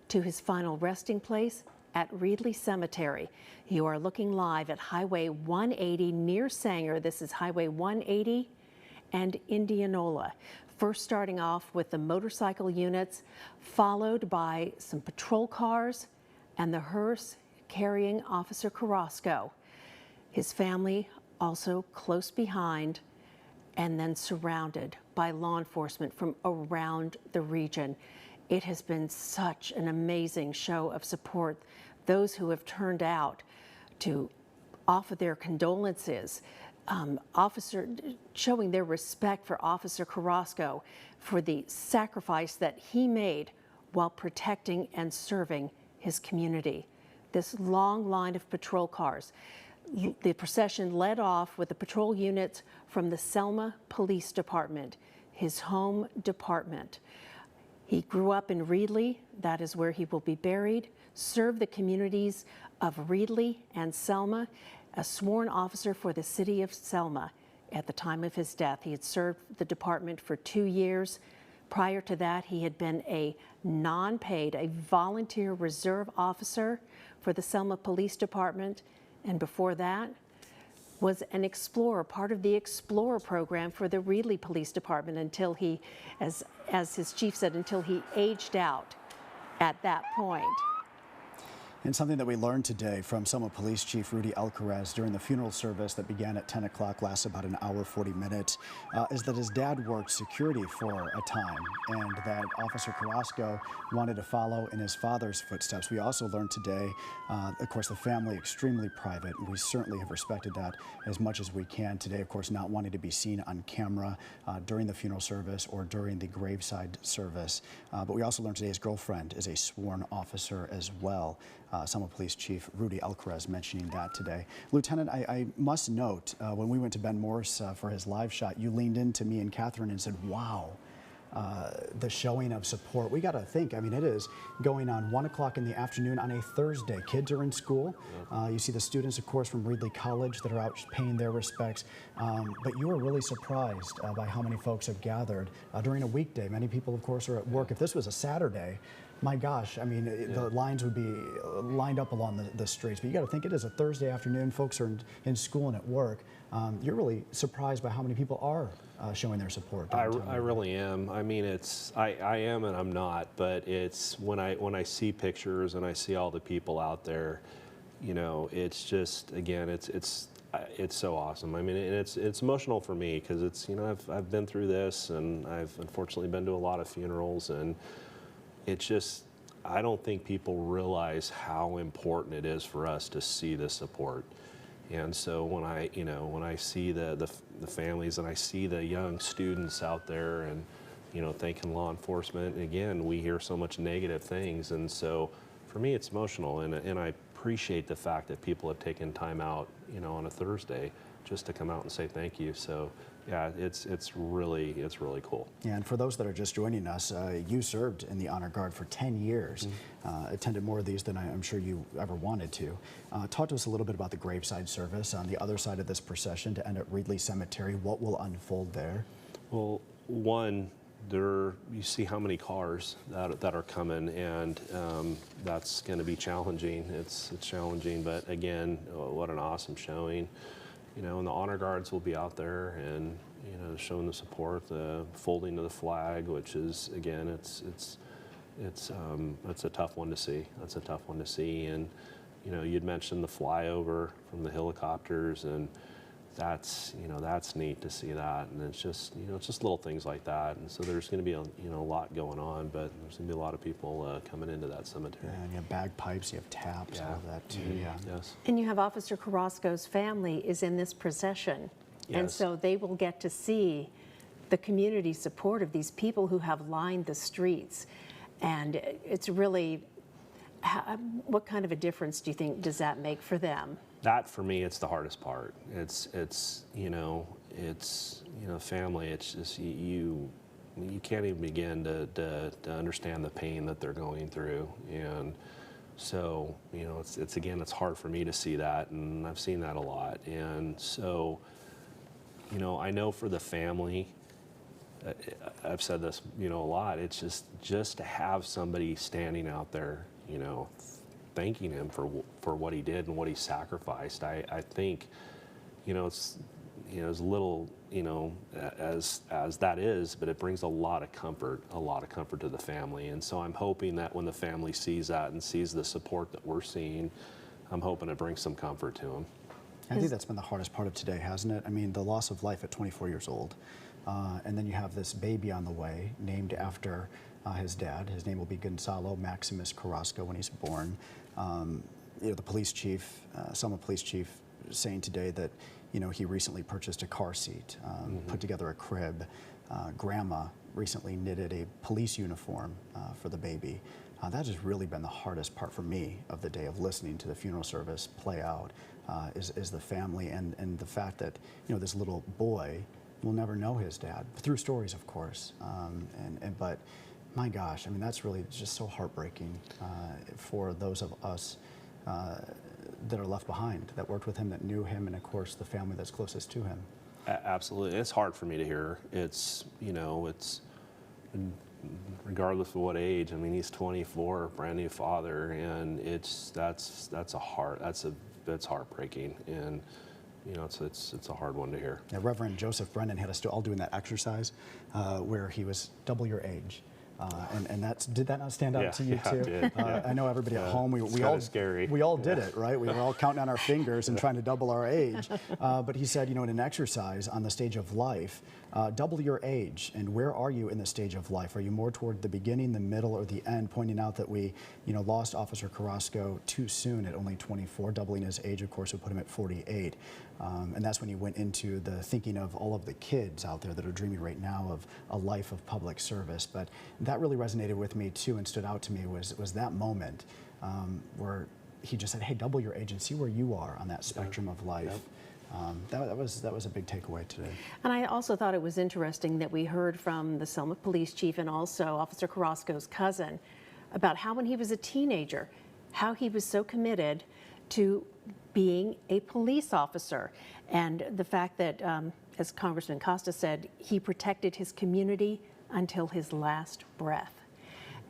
to his final resting place at Reedley Cemetery. You are looking live at Highway 180 near Sanger. This is Highway 180 and Indianola. First starting off with the motorcycle units, followed by some patrol cars and the hearse carrying Officer Carrasco. His family also close behind, and then surrounded by law enforcement from around the region. It has been such an amazing show of support. Those who have turned out to offer their condolences, showing their respect for Officer Carrasco for the sacrifice that he made while protecting and serving his community. This long line of patrol cars. The procession led off with the patrol units from the Selma Police Department, his home department. He grew up in Reedley, that is where he will be buried, served the communities of Reedley and Selma, a sworn officer for the city of Selma at the time of his death. He had served the department for 2 years. Prior to that, he had been a non-paid, a volunteer reserve officer for the Selma Police Department. And before that, was an explorer, part of the explorer program for the Reedley Police Department until he, as his chief said, until he aged out at that point. And something that we learned today from Selma Police Chief Rudy Alcaraz during the funeral service that began at 10 o'clock, lasted about an hour, 40 minutes, is that his dad worked security for a time and that Officer Carrasco wanted to follow in his father's footsteps. We also learned today, of course, the family extremely private, and we certainly have respected that as much as we can today, of course, not wanting to be seen on camera during the funeral service or during the graveside service. But we also learned today his girlfriend is a sworn officer as well. Selma Police Chief Rudy Alcaraz mentioning that today. Lieutenant, I must note, when we went to Ben Morris for his live shot, you leaned into me and Catherine and said, wow, the showing of support. We got to think, I mean, it is going on 1 o'clock in the afternoon on a Thursday. Kids are in school. You see the students, of course, from Reedley College that are out paying their respects. But you were really surprised by how many folks have gathered during a weekday. Many people, of course, are at work. If this was a Saturday, my gosh, I mean, the lines would be lined up along the streets. But you got to think it is a Thursday afternoon. Folks are in school and at work. You're really surprised by how many people are showing their support. I really am. I mean, I am and I'm not. But it's when I see pictures and I see all the people out there, you know, it's just, again, it's so awesome. I mean, and it's emotional for me because it's, you know, I've been through this and I've unfortunately been to a lot of funerals, and it's just, I don't think people realize how important it is for us to see this support. And so when I see the families and I see the young students out there and, you know, thanking law enforcement, and again, we hear so much negative things. And so for me, it's emotional, and I appreciate the fact that people have taken time out, you know, on a Thursday just to come out and say thank you. So yeah, it's really cool. Yeah, and for those that are just joining us, you served in the Honor Guard for 10 years, attended more of these than I'm sure you ever wanted to. Talk to us a little bit about the graveside service on the other side of this procession to end at Reedley Cemetery. What will unfold there? Well, one, you see how many cars that are coming, and that's going to be challenging. It's challenging, but again, what an awesome showing. You know, and the honor guards will be out there and, you know, showing the support, the folding of the flag, which is, again, it's a tough one to see. That's a tough one to see. And, you know, you'd mentioned the flyover from the helicopters, and that's neat to see that. And it's just, you know, it's just little things like that. And so there's going to be a lot going on, but there's going to be a lot of people coming into that cemetery. Yeah, and you have bagpipes, you have taps, all of that too. Yeah. Yes. And you have Officer Carrasco's family is in this procession. And Yes. so they will get to see the community support of these people who have lined the streets. And it's really, what kind of a difference do you think does that make for them? That, for me, it's the hardest part. It's family. It's just you can't even begin to understand the pain that they're going through. And So, you know, it's hard for me to see that, and I've seen that a lot. And so, you know, I know for the family, I've said this, you know, a lot. It's just to have somebody standing out there, you know, thanking him for what he did and what he sacrificed. I think, you know, it's, you know, as little, you know, as that is, but it brings a lot of comfort to the family. And so I'm hoping that when the family sees that and sees the support that we're seeing, I'm hoping it brings some comfort to them. I think that's been the hardest part of today, hasn't it? I mean, the loss of life at 24 years old. And then you have this baby on the way named after his dad. His name will be Gonzalo Maximus Carrasco when he's born. You know, the police chief, Selma police chief, saying today that, you know, he recently purchased a car seat, put together a crib. Grandma recently knitted a police uniform for the baby. That has really been the hardest part for me of the day, of listening to the funeral service play out, is the family and the fact that, you know, this little boy will never know his dad, through stories, of course. But my gosh, I mean, that's really just so heartbreaking for those of us that are left behind, that worked with him, that knew him, and of course the family that's closest to him. Absolutely. It's hard for me to hear. It's, you know, it's regardless of what age. I mean, he's 24, brand new father, and that's heartbreaking, and you know, it's a hard one to hear. Yeah, Reverend Joseph Brennan had us all doing that exercise where he was double your age. And did that not stand out to you too? It did. I know everybody at home, we all scary. We all did it, right? We were all counting on our fingers and trying to double our age. But he said, you know, in an exercise on the stage of life, double your age. And where are you in the stage of life? Are you more toward the beginning, the middle, or the end? Pointing out that we, you know, lost Officer Carrasco too soon at only 24. Doubling his age, of course, would put him at 48. And that's when he went into the thinking of all of the kids out there that are dreaming right now of a life of public service. But that really resonated with me too, and stood out to me was that moment where he just said, hey, double your age and see where you are on that spectrum of life. That was a big takeaway today. And I also thought it was interesting that we heard from the Selma police chief and also Officer Carrasco's cousin about how when he was a teenager, how he was so committed to being a police officer, and the fact that, as Congressman Costa said, he protected his community until his last breath.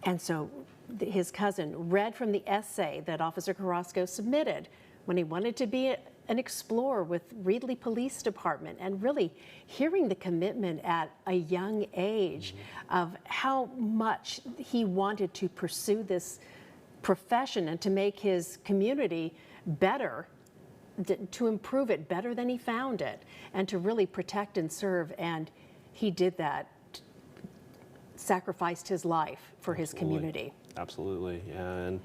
And so his cousin read from the essay that Officer Carrasco submitted when he wanted to be an explorer with Reedley Police Department, and really hearing the commitment at a young age of how much he wanted to pursue this profession and to make his community better, to improve it better than he found it, and to really protect and serve. And he did that, sacrificed his life for his community. Absolutely. And,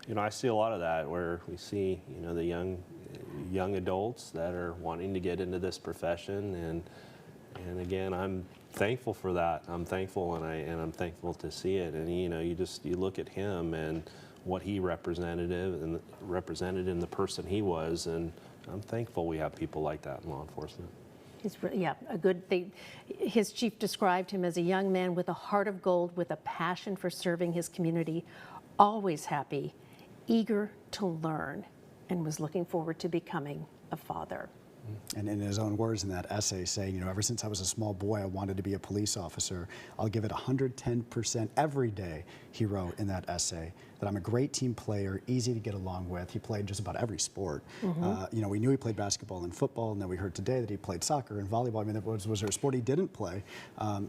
you know, I see a lot of that where we see, you know, the young adults that are wanting to get into this profession, and again, I'm thankful for that. I'm thankful, and I'm thankful to see it. And you know, you look at him and what he represented in the person he was, and I'm thankful we have people like that in law enforcement. He's a good thing. His chief described him as a young man with a heart of gold, with a passion for serving his community, always happy, eager to learn, and was looking forward to becoming a father. And in his own words in that essay, saying, you know, ever since I was a small boy, I wanted to be a police officer. I'll give it 110% every day, he wrote in that essay, that I'm a great team player, easy to get along with. He played just about every sport. You know, we knew he played basketball and football, and then we heard today that he played soccer and volleyball. I mean, was there a sport he didn't play?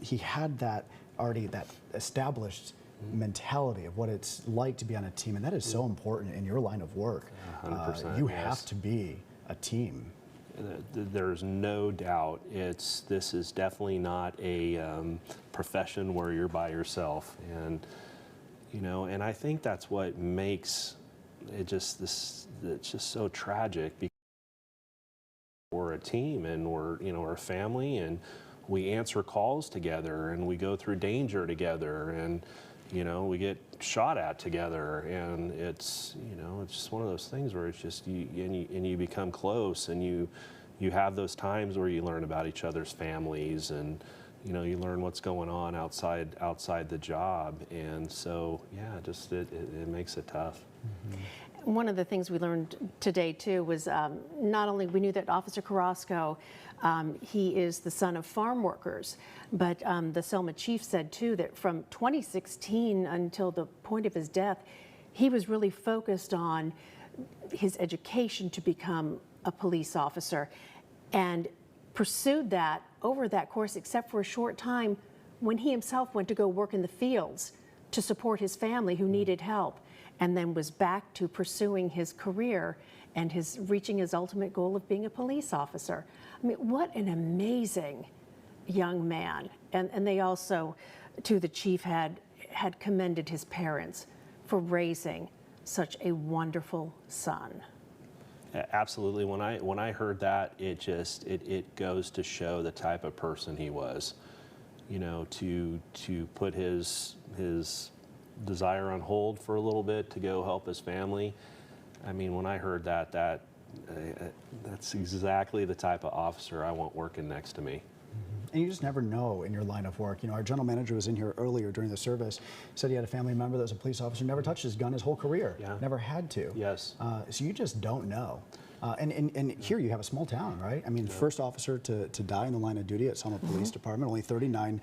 He had that already, that established mentality of what it's like to be on a team, and that is so important in your line of work. 100%, you yes. have to be a team. There's no doubt this is definitely not a profession where you're by yourself, and you know, and I think that's what makes it it's just so tragic, because we're a team, and we're a family, and we answer calls together, and we go through danger together, and you know, we get shot at together, and it's just one of those things where it's just you become close, and you have those times where you learn about each other's families, and you know, you learn what's going on outside the job, and so yeah, just it makes it tough. One of the things we learned today, too, was not only we knew that Officer Carrasco, he is the son of farm workers, but the Selma chief said, too, that from 2016 until the point of his death, he was really focused on his education to become a police officer and pursued that over that course, except for a short time when he himself went to go work in the fields to support his family who needed help, and then was back to pursuing his career and reaching his ultimate goal of being a police officer. I mean, what an amazing young man. And they also, too, the chief had commended his parents for raising such a wonderful son. Absolutely. When I heard that, it goes to show the type of person he was. You know, to put his desire on hold for a little bit to go help his family. I mean, when I heard that's exactly the type of officer I want working next to me. And you just never know in your line of work. You know, our general manager was in here earlier during the service, said he had a family member that was a police officer, never touched his gun his whole career. Yeah. Never had to. Yes. So you just don't know. And here you have a small town, right? I mean, first officer to die in the line of duty at Selma Police Department, only 39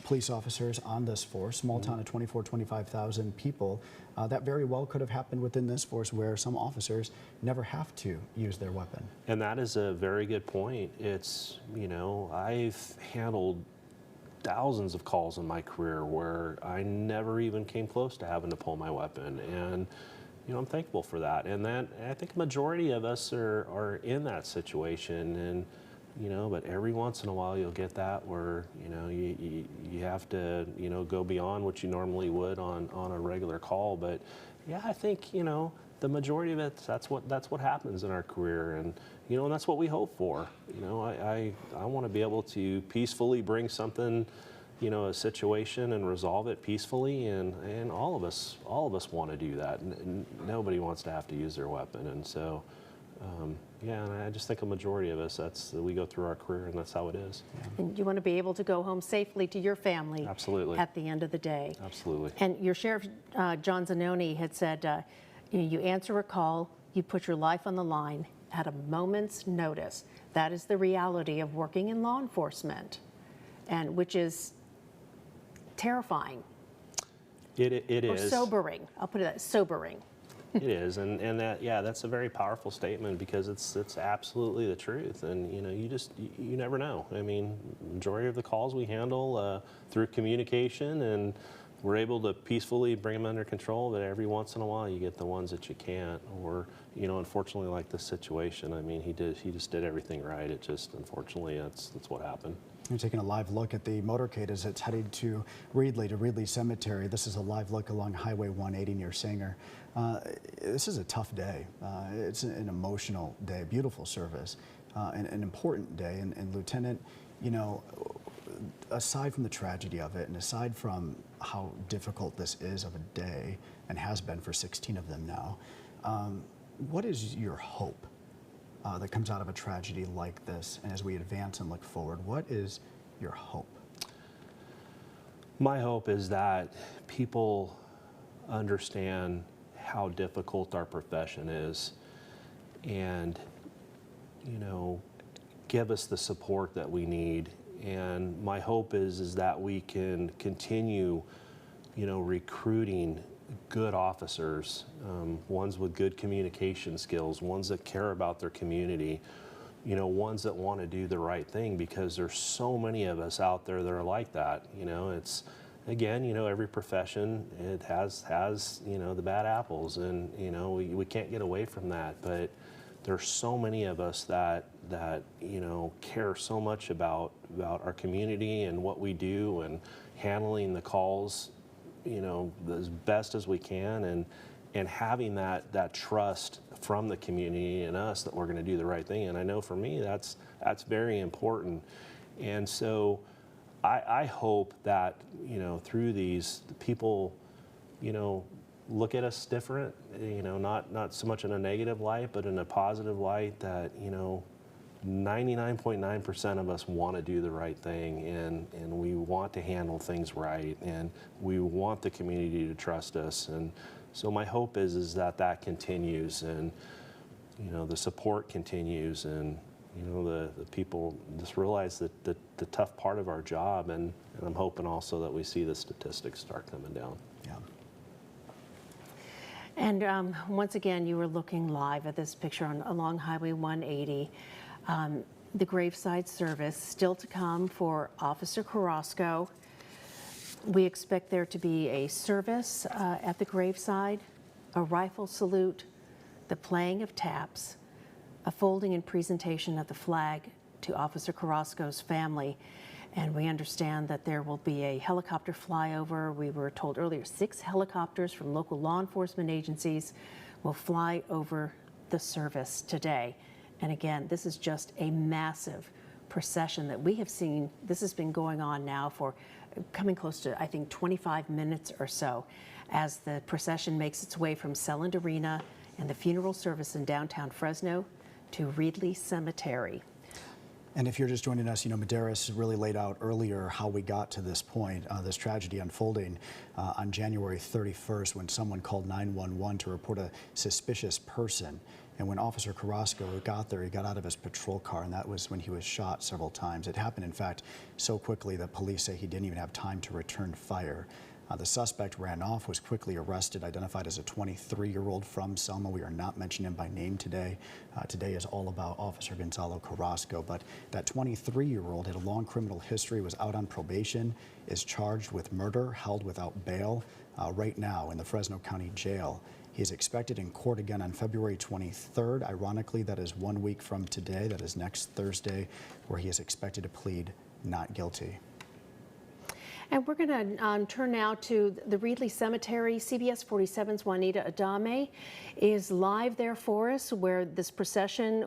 police officers on this force, small town of 25,000 people. That very well could have happened within this force where some officers never have to use their weapon. And that is a very good point. It's, you know, I've handled thousands of calls in my career where I never even came close to having to pull my weapon. And you know, I'm thankful for that. And that, I think a majority of us are in that situation. And, you know, but every once in a while you'll get that where, you know, you have to, you know, go beyond what you normally would on a regular call. But yeah, I think, you know, the majority of it, that's what happens in our career. And, you know, and that's what we hope for. You know, I want to be able to peacefully bring something, you know, a situation and resolve it peacefully, and all of us want to do that. Nobody wants to have to use their weapon, and so yeah, and I just think a majority of us, we go through our career, and that's how it is. And you want to be able to go home safely to your family. Absolutely. At the end of the day. Absolutely. And your sheriff, John Zanoni, had said, you answer a call, you put your life on the line at a moment's notice. That is the reality of working in law enforcement, and which is terrifying. It or is. Sobering. I'll put it that, sobering. It is, and that, yeah, that's a very powerful statement because it's absolutely the truth. And you know, you never know. I mean, majority of the calls we handle through communication, and we're able to peacefully bring them under control. But every once in a while, you get the ones that you can't, or you know, unfortunately, like this situation. I mean, he just did everything right. It just, unfortunately, that's what happened. You're taking a live look at the motorcade as it's headed to Ridley Cemetery. This is a live look along Highway 180 near Sanger. This is a tough day. It's an emotional day, beautiful service, and an important day. And Lieutenant, you know, aside from the tragedy of it, and aside from how difficult this is of a day, and has been for 16 of them now, what is your hope that comes out of a tragedy like this? And as we advance and look forward, what is your hope? My hope is that people understand how difficult our profession is, and you know, give us the support that we need. And my hope is that we can continue, you know, recruiting good officers, ones with good communication skills, ones that care about their community, you know, ones that want to do the right thing, because there's so many of us out there that are like that. You know, it's, again, you know, every profession, it has you know, the bad apples, and you know, we can't get away from that. But there's so many of us that you know, care so much about our community and what we do, and handling the calls, you know, as best as we can, and having that trust from the community and us that we're going to do the right thing. And I know for me that's very important. And so I hope that, you know, through these, people, you know, look at us different, you know, not so much in a negative light, but in a positive light, that, you know, 99.9% of us want to do the right thing, and we want to handle things right, and we want the community to trust us. And So my hope is that that continues, and the support continues, and the people just realize that the tough part of our job, and I'm hoping also that we see the statistics start coming down. Yeah. And once again, you were looking live at this picture along Highway 180. The graveside service still to come for Officer Carrasco. We expect there to be a service at the graveside, a rifle salute, the playing of taps, a folding and presentation of the flag to Officer Carrasco's family. And we understand that there will be a helicopter flyover. We were told earlier 6 helicopters from local law enforcement agencies will fly over the service today. And again, this is just a massive procession that we have seen. This has been going on now for coming close to, I think, 25 minutes or so, as the procession makes its way from Selland Arena and the funeral service in downtown Fresno to Reedley Cemetery. And if you're just joining us, Medeiros really laid out earlier how we got to this point, this tragedy unfolding on January 31st when someone called 911 to report a suspicious person. And when Officer Carrasco got there, he got out of his patrol car, and that was when he was shot several times. It happened, in fact, so quickly that police say he didn't even have time to return fire. The suspect ran off, was quickly arrested, identified as a 23-year-old from Selma. We are not mentioning him by name today. Today is all about Officer Gonzalo Carrasco, but that 23-year-old had a long criminal history, was out on probation, is charged with murder, held without bail right now in the Fresno County Jail. He is expected in court again on February 23rd. Ironically, that is 1 week from today. That is next Thursday, where he is expected to plead not guilty. And we're going to turn now to the Reedley Cemetery. CBS 47's Juanita Adame is live there for us, where this procession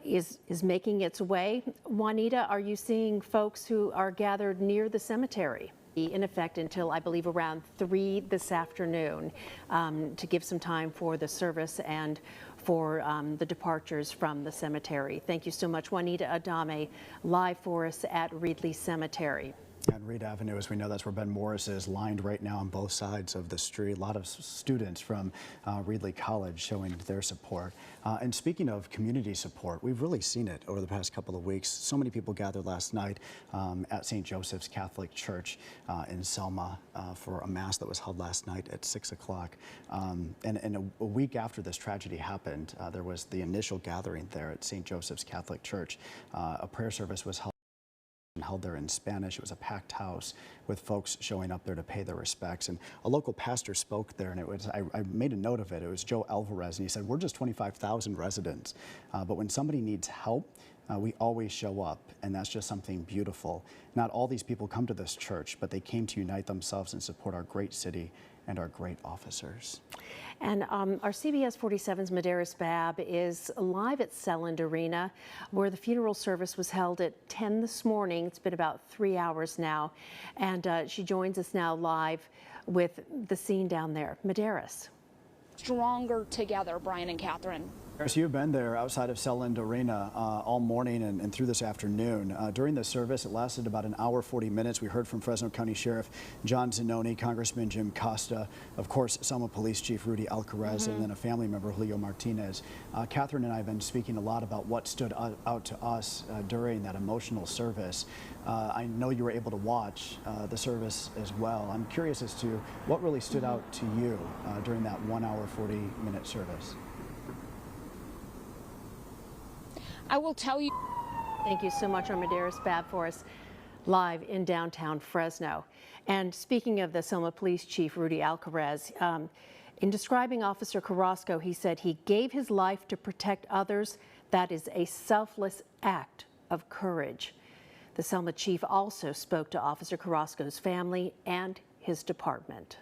is making its way. Juanita, are you seeing folks who are gathered near the cemetery? In effect until, I believe, around 3 this afternoon, to give some time for the service and for the departures from the cemetery. Thank you so much, Juanita Adame, live for us at Reedley Cemetery. And Reed Avenue, as we know, that's where Ben Morris is, lined right now on both sides of the street. A lot of students from Reedley College showing their support. And speaking of community support, we've really seen it over the past couple of weeks. So many people gathered last night at St. Joseph's Catholic Church in Selma for a mass that was held last night at 6 o'clock. And a week after this tragedy happened, there was the initial gathering there at St. Joseph's Catholic Church. A prayer service was held there in Spanish. It was a packed house with folks showing up there to pay their respects. And a local pastor spoke there, and I made a note of it. It was Joe Alvarez, and he said, "We're just 25,000 residents, but when somebody needs help, we always show up, and that's just something beautiful." Not all these people come to this church, but they came to unite themselves and support our great city and our great officers. And our CBS 47's Medeiros Babb is live at Selland Arena, where the funeral service was held at 10 this morning. It's been about 3 hours now. And she joins us now live with the scene down there. Medeiros. Stronger together, Brian and Catherine. So you've been there outside of Selland Arena all morning and through this afternoon. During the service, it lasted about an hour, 40 minutes. We heard from Fresno County Sheriff John Zanoni, Congressman Jim Costa, of course, Selma Police Chief Rudy Alcarez, and then a family member, Julio Martinez. Catherine and I have been speaking a lot about what stood out to us during that emotional service. I know you were able to watch the service as well. I'm curious as to what really stood out to you during that 1 hour, 40-minute service. I will tell you. Thank you so much, our Medeiros Babb, for us live in downtown Fresno. And speaking of the Selma Police Chief, Rudy Alcarez, in describing Officer Carrasco, he said he gave his life to protect others. That is a selfless act of courage. The Selma chief also spoke to Officer Carrasco's family and his department.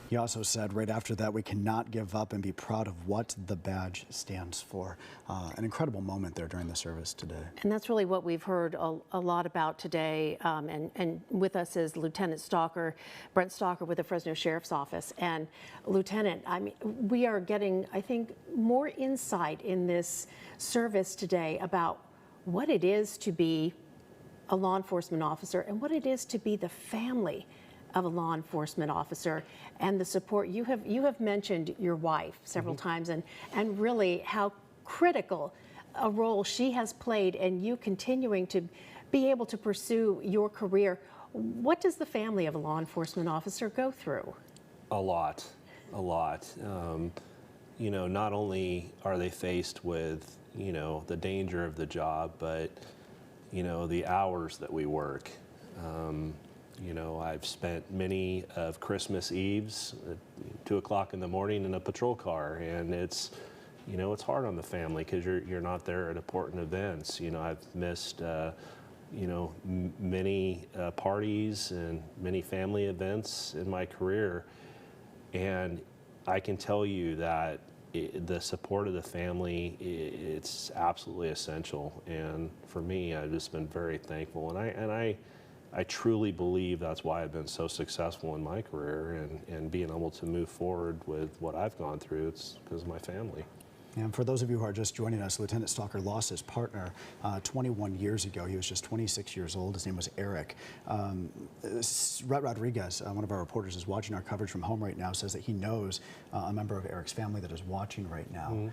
He also said right after that, we cannot give up and be proud of what the badge stands for. An incredible moment there during the service today. And that's really what we've heard a lot about today. And with us is Lieutenant Stalker, Brent Stalker with the Fresno Sheriff's Office. And Lieutenant, I mean, we are getting, I think, more insight in this service today about what it is to be a law enforcement officer and what it is to be the family of a law enforcement officer and the support. You have mentioned your wife several times, and really how critical a role she has played in you continuing to be able to pursue your career. What does the family of a law enforcement officer go through? A lot, a lot. You know, not only are they faced with, you know, the danger of the job, but, you know, the hours that we work. You know, I've spent many of Christmas Eves at 2 o'clock in the morning in a patrol car, and it's, you know, it's hard on the family because you're not there at important events. You know, I've missed, you know, many parties and many family events in my career, and I can tell you that the support of the family, it's absolutely essential. And for me, I've just been very thankful, and I truly believe that's why I've been so successful in my career and being able to move forward with what I've gone through. It's because of my family. And for those of you who are just joining us, Lieutenant Stalker lost his partner 21 years ago. He was just 26 years old. His name was Eric. Rhett Rodriguez, one of our reporters, is watching our coverage from home right now, says that he knows a member of Eric's family that is watching right now.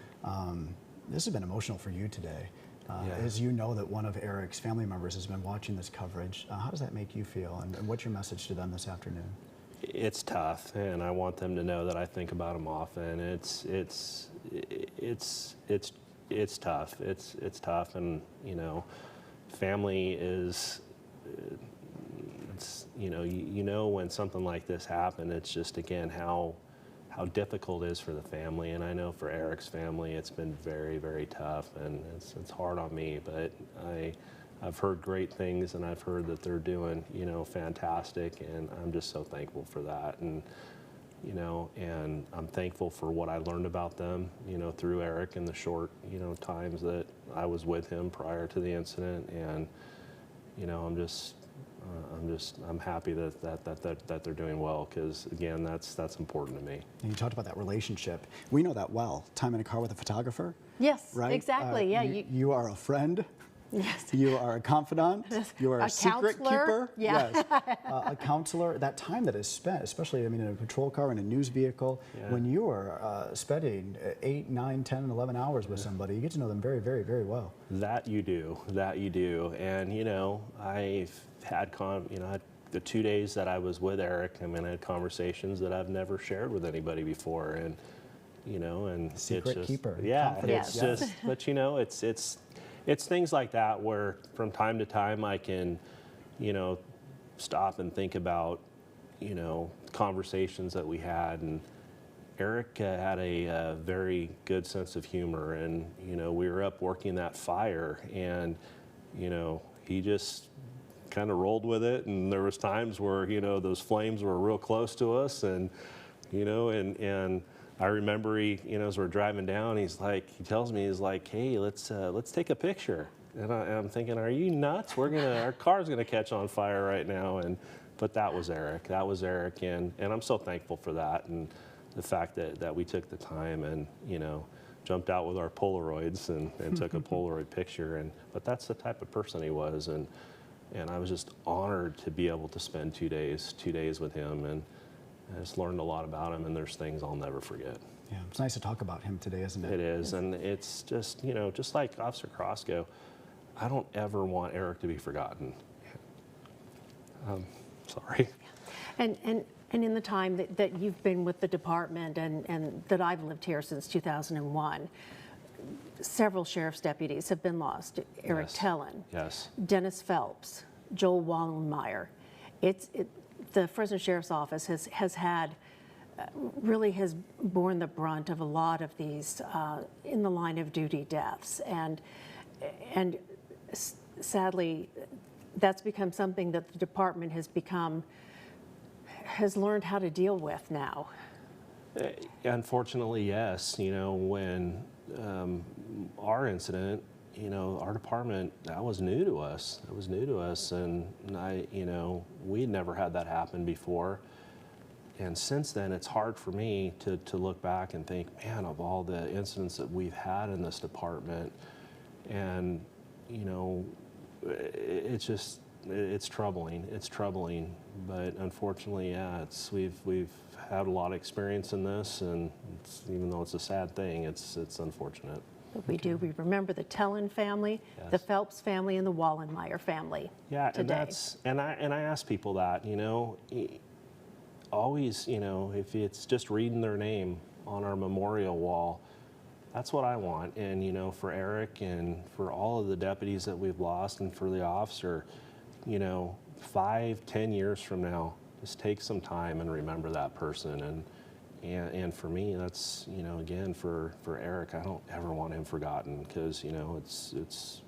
This has been emotional for you today. As you know that one of Eric's family members has been watching this coverage, how does that make you feel? And what's your message to them this afternoon? It's tough, and I want them to know that I think about them often. It's tough. It's tough, and you know, family is. It's you know when something like this happens, it's just again how difficult it is for the family, and I know for Eric's family, it's been very, very tough, and it's hard on me. But I've heard great things, and I've heard that they're doing, you know, fantastic, and I'm just so thankful for that. And, you know, and I'm thankful for what I learned about them, you know, through Eric in the short, you know, times that I was with him prior to the incident. And, you know, I'm happy that they're doing well, because again, that's important to me. And you talked about that relationship. We know that well. Time in a car with a photographer. Yes, right? exactly. Yeah, you are a friend. Yes. You are a confidant. You are a secret counselor. keeper. Yeah. Yes. A counselor. That time that is spent, especially, I mean, in a patrol car, in a news vehicle, when you are spending 8, 9, 10, and 11 hours with somebody, you get to know them very, very, very well. That you do. That you do. And, you know, I've had, the 2 days that I was with Eric, I mean, I had conversations that I've never shared with anybody before. And, you know, and Secret it's just, keeper. yeah, Confidence. it's just, but, you know, it's things like that where from time to time I can, you know, stop and think about, you know, conversations that we had. And Eric had a very good sense of humor, and, you know, we were up working that fire, and, you know, he just kind of rolled with it. And there was times where, you know, those flames were real close to us, and, you know, and I remember he, you know, as we're driving down, he tells me, he's like, hey, let's take a picture. And I'm thinking, are you nuts? Our car's gonna catch on fire right now. But that was Eric. And I'm so thankful for that, and the fact that we took the time and, you know, jumped out with our Polaroids and took a Polaroid picture. But that's the type of person he was, and I was just honored to be able to spend 2 days with him, and I just learned a lot about him, and there's things I'll never forget. Yeah, it's nice to talk about him today, isn't it? It is, and it's just, you know, just like Officer Carrasco, I don't ever want Eric to be forgotten. Sorry. And in the time that you've been with the department and that I've lived here since 2001, several sheriff's deputies have been lost. Eric Tellen, Yes. Dennis Phelps, Joel Wallenmeyer. The Fresno Sheriff's Office really has borne the brunt of a lot of these in the line of duty deaths, and sadly, that's become something that the department has learned how to deal with now. Unfortunately, yes. You know, when our incident, you know, our department, that was new to us. And you know, we'd never had that happen before. And since then, it's hard for me to look back and think, man, of all the incidents that we've had in this department, and, you know, it's just, it's troubling. It's troubling, but unfortunately, yeah, we've had a lot of experience in this, and even though it's a sad thing, it's unfortunate. But we remember the Tellin family, the Yes. Phelps family, and the Wallenmeyer family. Yeah, today. and I ask people that, always, if it's just reading their name on our memorial wall, that's what I want. And for Eric and for all of the deputies that we've lost, and for the officer, 5-10 years from now, just take some time and remember that person. And for me, that's again for Eric, I don't ever want him forgotten, because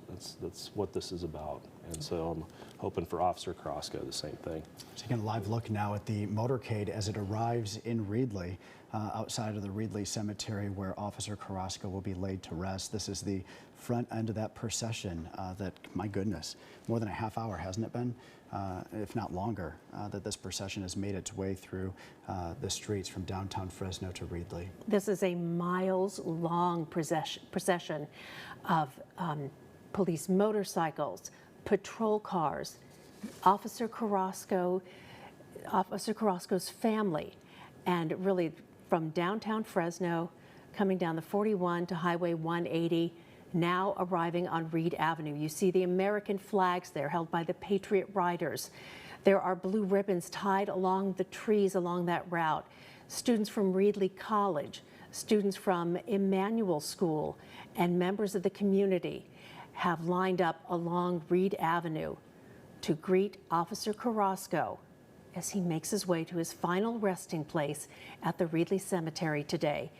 that's what this is about. And so I'm hoping for Officer Carrasco the same thing. Taking a live look now at the motorcade as it arrives in Reedley, outside of the Reedley Cemetery, where Officer Carrasco will be laid to rest. This is the front end of that procession that, my goodness, more than a half hour, hasn't it been? If not longer, that this procession has made its way through the streets from downtown Fresno to Reedley. This is a miles-long procession of police motorcycles, patrol cars, Officer Carrasco's family, and really from downtown Fresno, coming down the 41 to Highway 180, now arriving on Reed Avenue. You see the American flags there held by the Patriot Riders. There are blue ribbons tied along the trees along that route. Students from Reedley College, students from Emmanuel School, and members of the community have lined up along Reed Avenue to greet Officer Carrasco as he makes his way to his final resting place at the Reedley Cemetery today.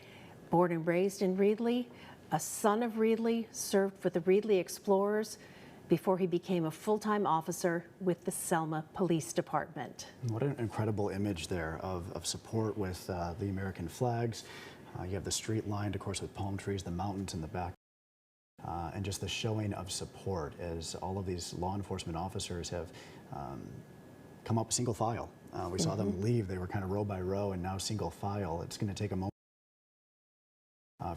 Born and raised in Reedley, a son of Reedley, served with the Reedley Explorers before he became a full-time officer with the Selma Police Department. What an incredible image there of support with the American flags. You have the street lined, of course, with palm trees, the mountains in the back. And just the showing of support as all of these law enforcement officers have come up single file. We saw them leave. They were kind of row by row, and now single file. It's going to take a moment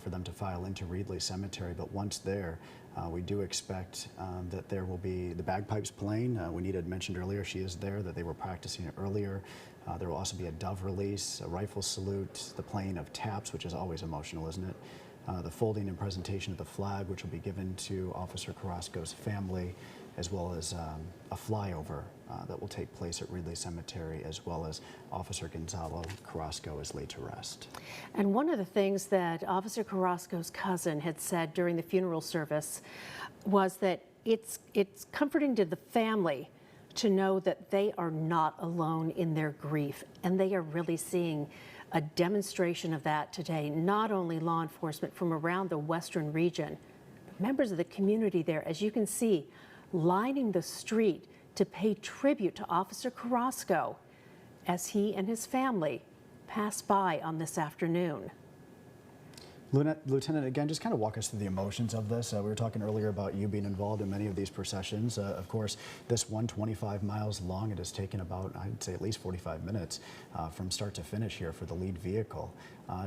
for them to file into Reedley Cemetery, but once there, we do expect that there will be the bagpipes playing. Juanita had mentioned earlier, she is there, that they were practicing it earlier. There will also be a dove release, a rifle salute, the playing of taps, which is always emotional, isn't it? The folding and presentation of the flag, which will be given to Officer Carrasco's family, as well as a flyover that will take place at Reedley Cemetery, as well as Officer Gonzalo Carrasco is laid to rest. And one of the things that Officer Carrasco's cousin had said during the funeral service was that it's comforting to the family to know that they are not alone in their grief, and they are really seeing a demonstration of that today. Not only law enforcement from around the western region, but members of the community there, as you can see, lining the street to pay tribute to Officer Carrasco as he and his family pass by on this afternoon. Lieutenant, again, just kind of walk us through the emotions of this. We were talking earlier about you being involved in many of these processions. Of course, this one 25 miles long, it has taken about, I'd say, at least 45 minutes from start to finish here for the lead vehicle.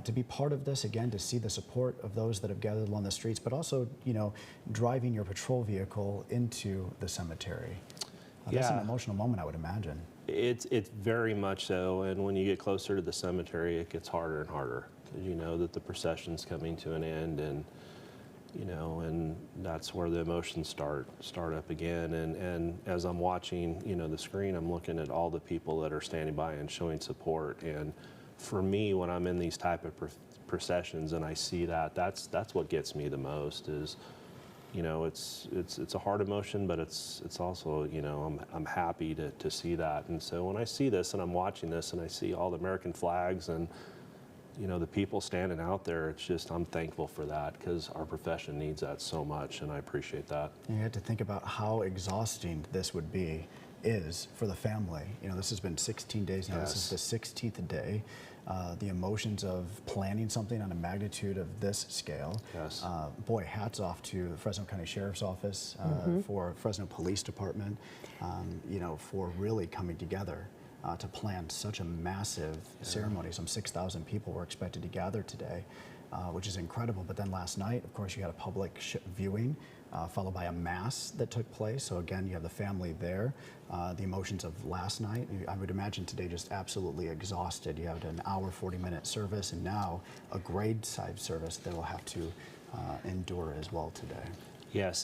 To be part of this, again, to see the support of those that have gathered along the streets, but also, driving your patrol vehicle into the cemetery. That's an emotional moment, I would imagine. It's very much so, and when you get closer to the cemetery, it gets harder and harder. You know that the procession's coming to an end, and and that's where the emotions start up again. And as I'm watching, the screen, I'm looking at all the people that are standing by and showing support. And for me, when I'm in these type of processions and I see that's what gets me the most. Is it's a hard emotion, but it's also I'm happy to see that. And so when I see this and I'm watching this and I see all the American flags and the people standing out there, it's just, I'm thankful for that, because our profession needs that so much, and I appreciate that. And you have to think about how exhausting this would be, is for the family. This has been 16 days now. Yes. This is the 16th day. The emotions of planning something on a magnitude of this scale. Yes. Boy, hats off to the Fresno County Sheriff's Office, for Fresno Police Department, for really coming together to plan such a massive ceremony. Some 6,000 people were expected to gather today, which is incredible. But then last night, of course, you had a public viewing followed by a mass that took place. So again, you have the family there. The emotions of last night, I would imagine today just absolutely exhausted. You had an hour, 40-minute service, and now a grade side service they will have to endure as well today. Yes,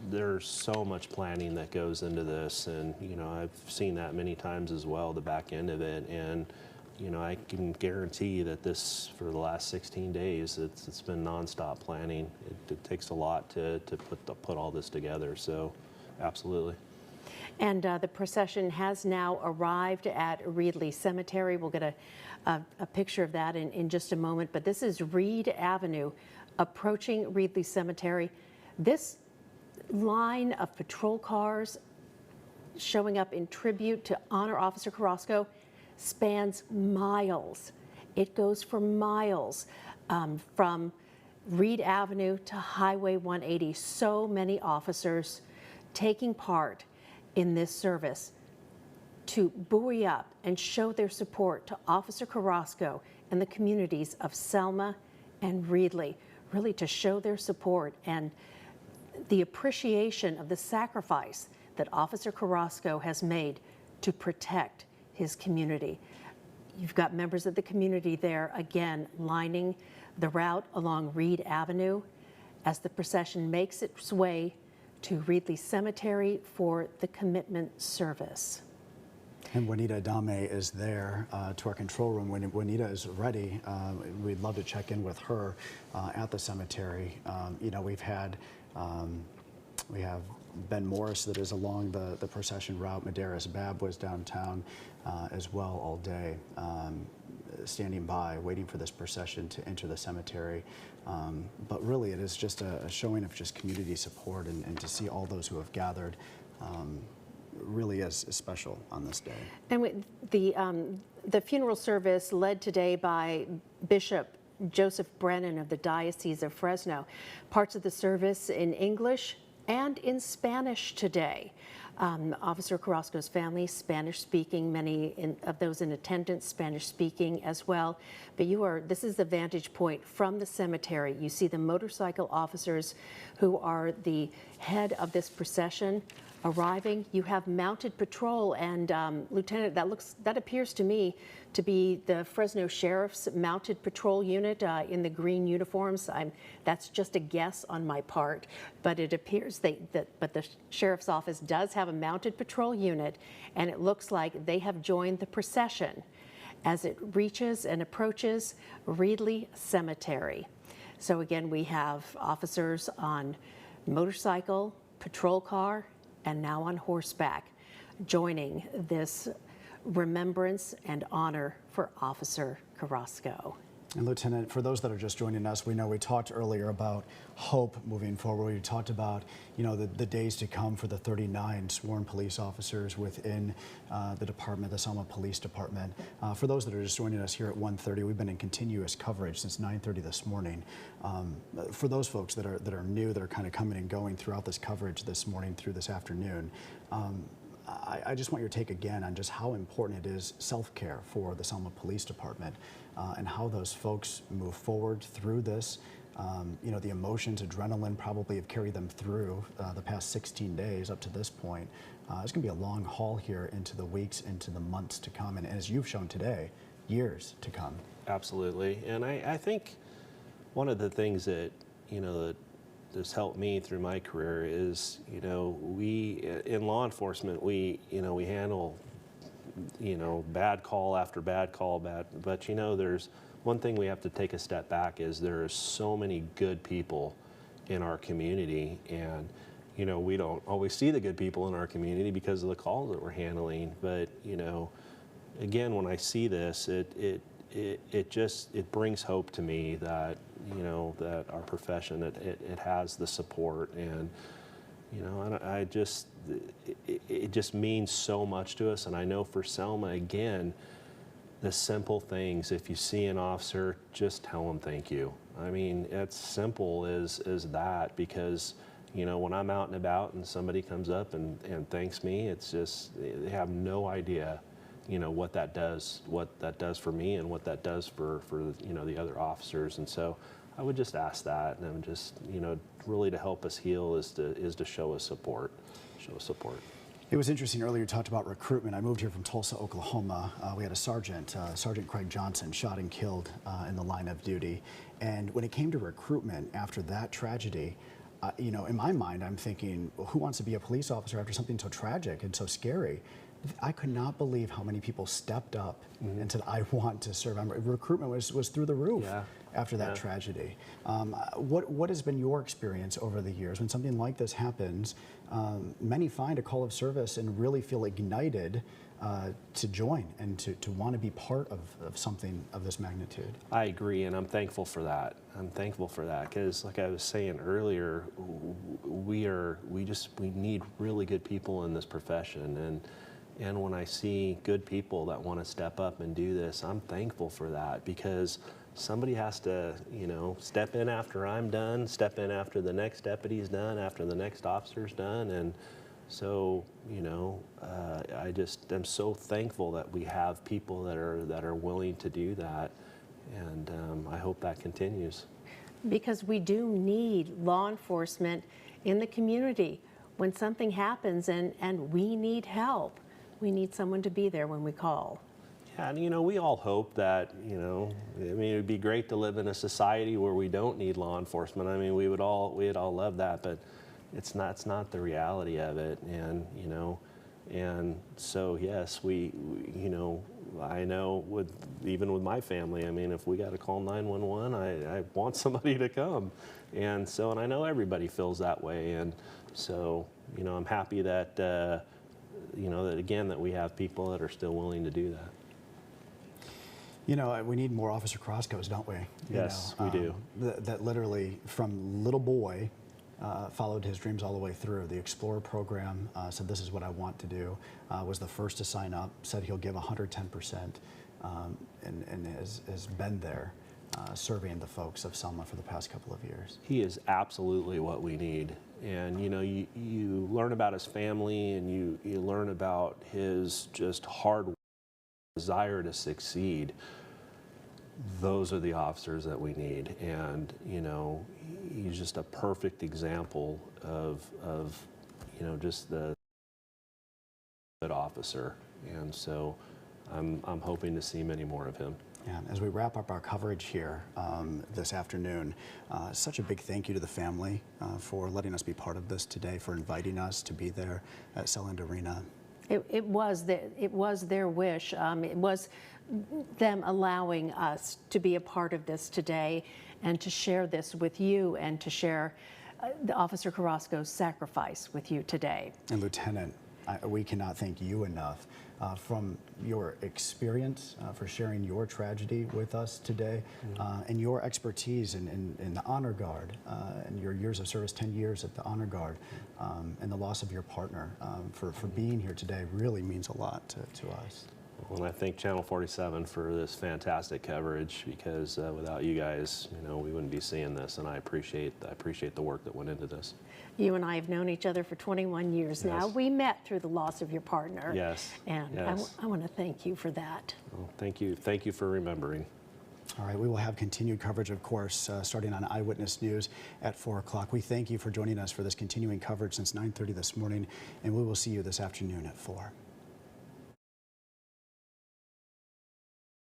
there's so much planning that goes into this, and I've seen that many times as well, the back end of it, and I can guarantee that this, for the last 16 days, it's been nonstop planning. It takes a lot to put all this together, so absolutely. And the procession has now arrived at Reedley Cemetery. We'll get a picture of that in just a moment, but this is Reed Avenue approaching Reedley Cemetery. This line of patrol cars showing up in tribute to honor Officer Carrasco spans miles. It goes for miles from Reed Avenue to Highway 180. So many officers taking part in this service to buoy up and show their support to Officer Carrasco and the communities of Selma and Reedley, really to show their support and the appreciation of the sacrifice that Officer Carrasco has made to protect his community. You've got members of the community there, again, lining the route along Reed Avenue as the procession makes its way to Reedley Cemetery for the commitment service. And Juanita Adame is there to our control room. When Juanita is ready, we'd love to check in with her at the cemetery. We have Ben Morris that is along the procession route. Medeiros Bab was downtown as well all day, standing by, waiting for this procession to enter the cemetery. But really, it is just a showing of just community support, and to see all those who have gathered really is special on this day. And with the funeral service led today by Bishop Joseph Brennan of the Diocese of Fresno. Parts of the service in English and in Spanish today. Officer Carrasco's family, Spanish speaking, many of those in attendance, Spanish speaking as well. But this is the vantage point from the cemetery. You see the motorcycle officers who are the head of this procession arriving. You have mounted patrol, and Lieutenant, that appears to me to be the Fresno Sheriff's mounted patrol unit in the green uniforms. That's just a guess on my part, but it appears but the Sheriff's Office does have a mounted patrol unit, and it looks like they have joined the procession as it reaches and approaches Reedley Cemetery. So again, we have officers on motorcycle, patrol car, and now on horseback, joining this remembrance and honor for Officer Carrasco. And Lieutenant, for those that are just joining us, we talked earlier about hope moving forward. We talked about, the days to come for the 39 sworn police officers within the department, the Selma Police Department. For those that are just joining us here at 1:30, we've been in continuous coverage since 9:30 this morning. For those folks that are new, that are kind of coming and going throughout this coverage this morning through this afternoon, I just want your take again on just how important it is self-care for the Selma Police Department and how those folks move forward through this. The emotions, adrenaline probably have carried them through the past 16 days up to this point. It's going to be a long haul here into the weeks, into the months to come, and as you've shown today, years to come. Absolutely, and I think one of the things that that has helped me through my career is we in law enforcement we handle bad call after bad call, but there's one thing we have to take a step back is there are so many good people in our community, and we don't always see the good people in our community because of the calls that we're handling. But again, when I see this, it just brings hope to me that that our profession it has the support, and it just means so much to us. And I know for Selma, again, the simple things. If you see an officer, just tell them thank you. I mean, it's simple as that, because when I'm out and about and somebody comes up and thanks me, it's just, they have no idea what that does for me and what that does for the other officers. And so I would just ask that, and just, you know, really to help us heal is to show us support. Show us support. It was interesting earlier you talked about recruitment. I moved here from Tulsa, Oklahoma. We had a sergeant, Sergeant Craig Johnson, shot and killed in the line of duty. And when it came to recruitment after that tragedy, you know, in my mind, I'm thinking, well, who wants to be a police officer after something so tragic and so scary? I could not believe how many people stepped up and said, I want to serve. Recruitment was through the roof after that tragedy. What has been your experience over the years when something like this happens? Many find a call of service and really feel ignited to join and to want to be part of something of this magnitude. I agree, and I'm thankful for that. I'm thankful for that because, like I was saying earlier, we need really good people in this profession, and when I see good people that want to step up and do this, I'm thankful for that because somebody has to, you know, step in after I'm done, step in after the next deputy's done, after the next officer's done, and so, you know, I just am so thankful that we have people that are willing to do that, and I hope that continues. Because we do need law enforcement in the community when something happens and we need help. We need someone to be there when we call. Yeah, and you know, we all hope that, you know, I mean, it would be great to live in a society where we don't need law enforcement. I mean, we'd all love that, but it's not the reality of it, and you know, and so yes, we you know, I know even with my family, I mean, if we got to call 911, I want somebody to come, and I know everybody feels that way, and so, you know, I'm happy that you know, that again, that we have people that are still willing to do that. You know, we need more Officer Carrascos, don't we? Yes, we do. That literally, from little boy, followed his dreams all the way through. The Explorer program said, this is what I want to do, was the first to sign up, said he'll give 110%, and has been there serving the folks of Selma for the past couple of years. He is absolutely what we need. And you know, you learn about his family, and you learn about his just hard desire to succeed. Those are the officers that we need, and you know, he's just a perfect example of you know, just the good officer, and so I'm hoping to see many more of him. Yeah, as we wrap up our coverage here this afternoon, such a big thank you to the family for letting us be part of this today, for inviting us to be there at Selland Arena. It was their wish. It was them allowing us to be a part of this today and to share this with you and to share the Officer Carrasco's sacrifice with you today. And Lieutenant, we cannot thank you enough from your experience, for sharing your tragedy with us today, and your expertise in the Honor Guard, and your years of service, 10 years at the Honor Guard, and the loss of your partner. For being here today really means a lot to us. Well, and I thank Channel 47 for this fantastic coverage, because without you guys, you know, we wouldn't be seeing this, and I appreciate the work that went into this. You and I have known each other for 21 years now. We met through the loss of your partner. Yes. And yes. I want to thank you for that. Well, thank you. Thank you for remembering. All right, we will have continued coverage, of course, starting on Eyewitness News at 4 o'clock. We thank you for joining us for this continuing coverage since 9:30 this morning, and we will see you this afternoon at 4.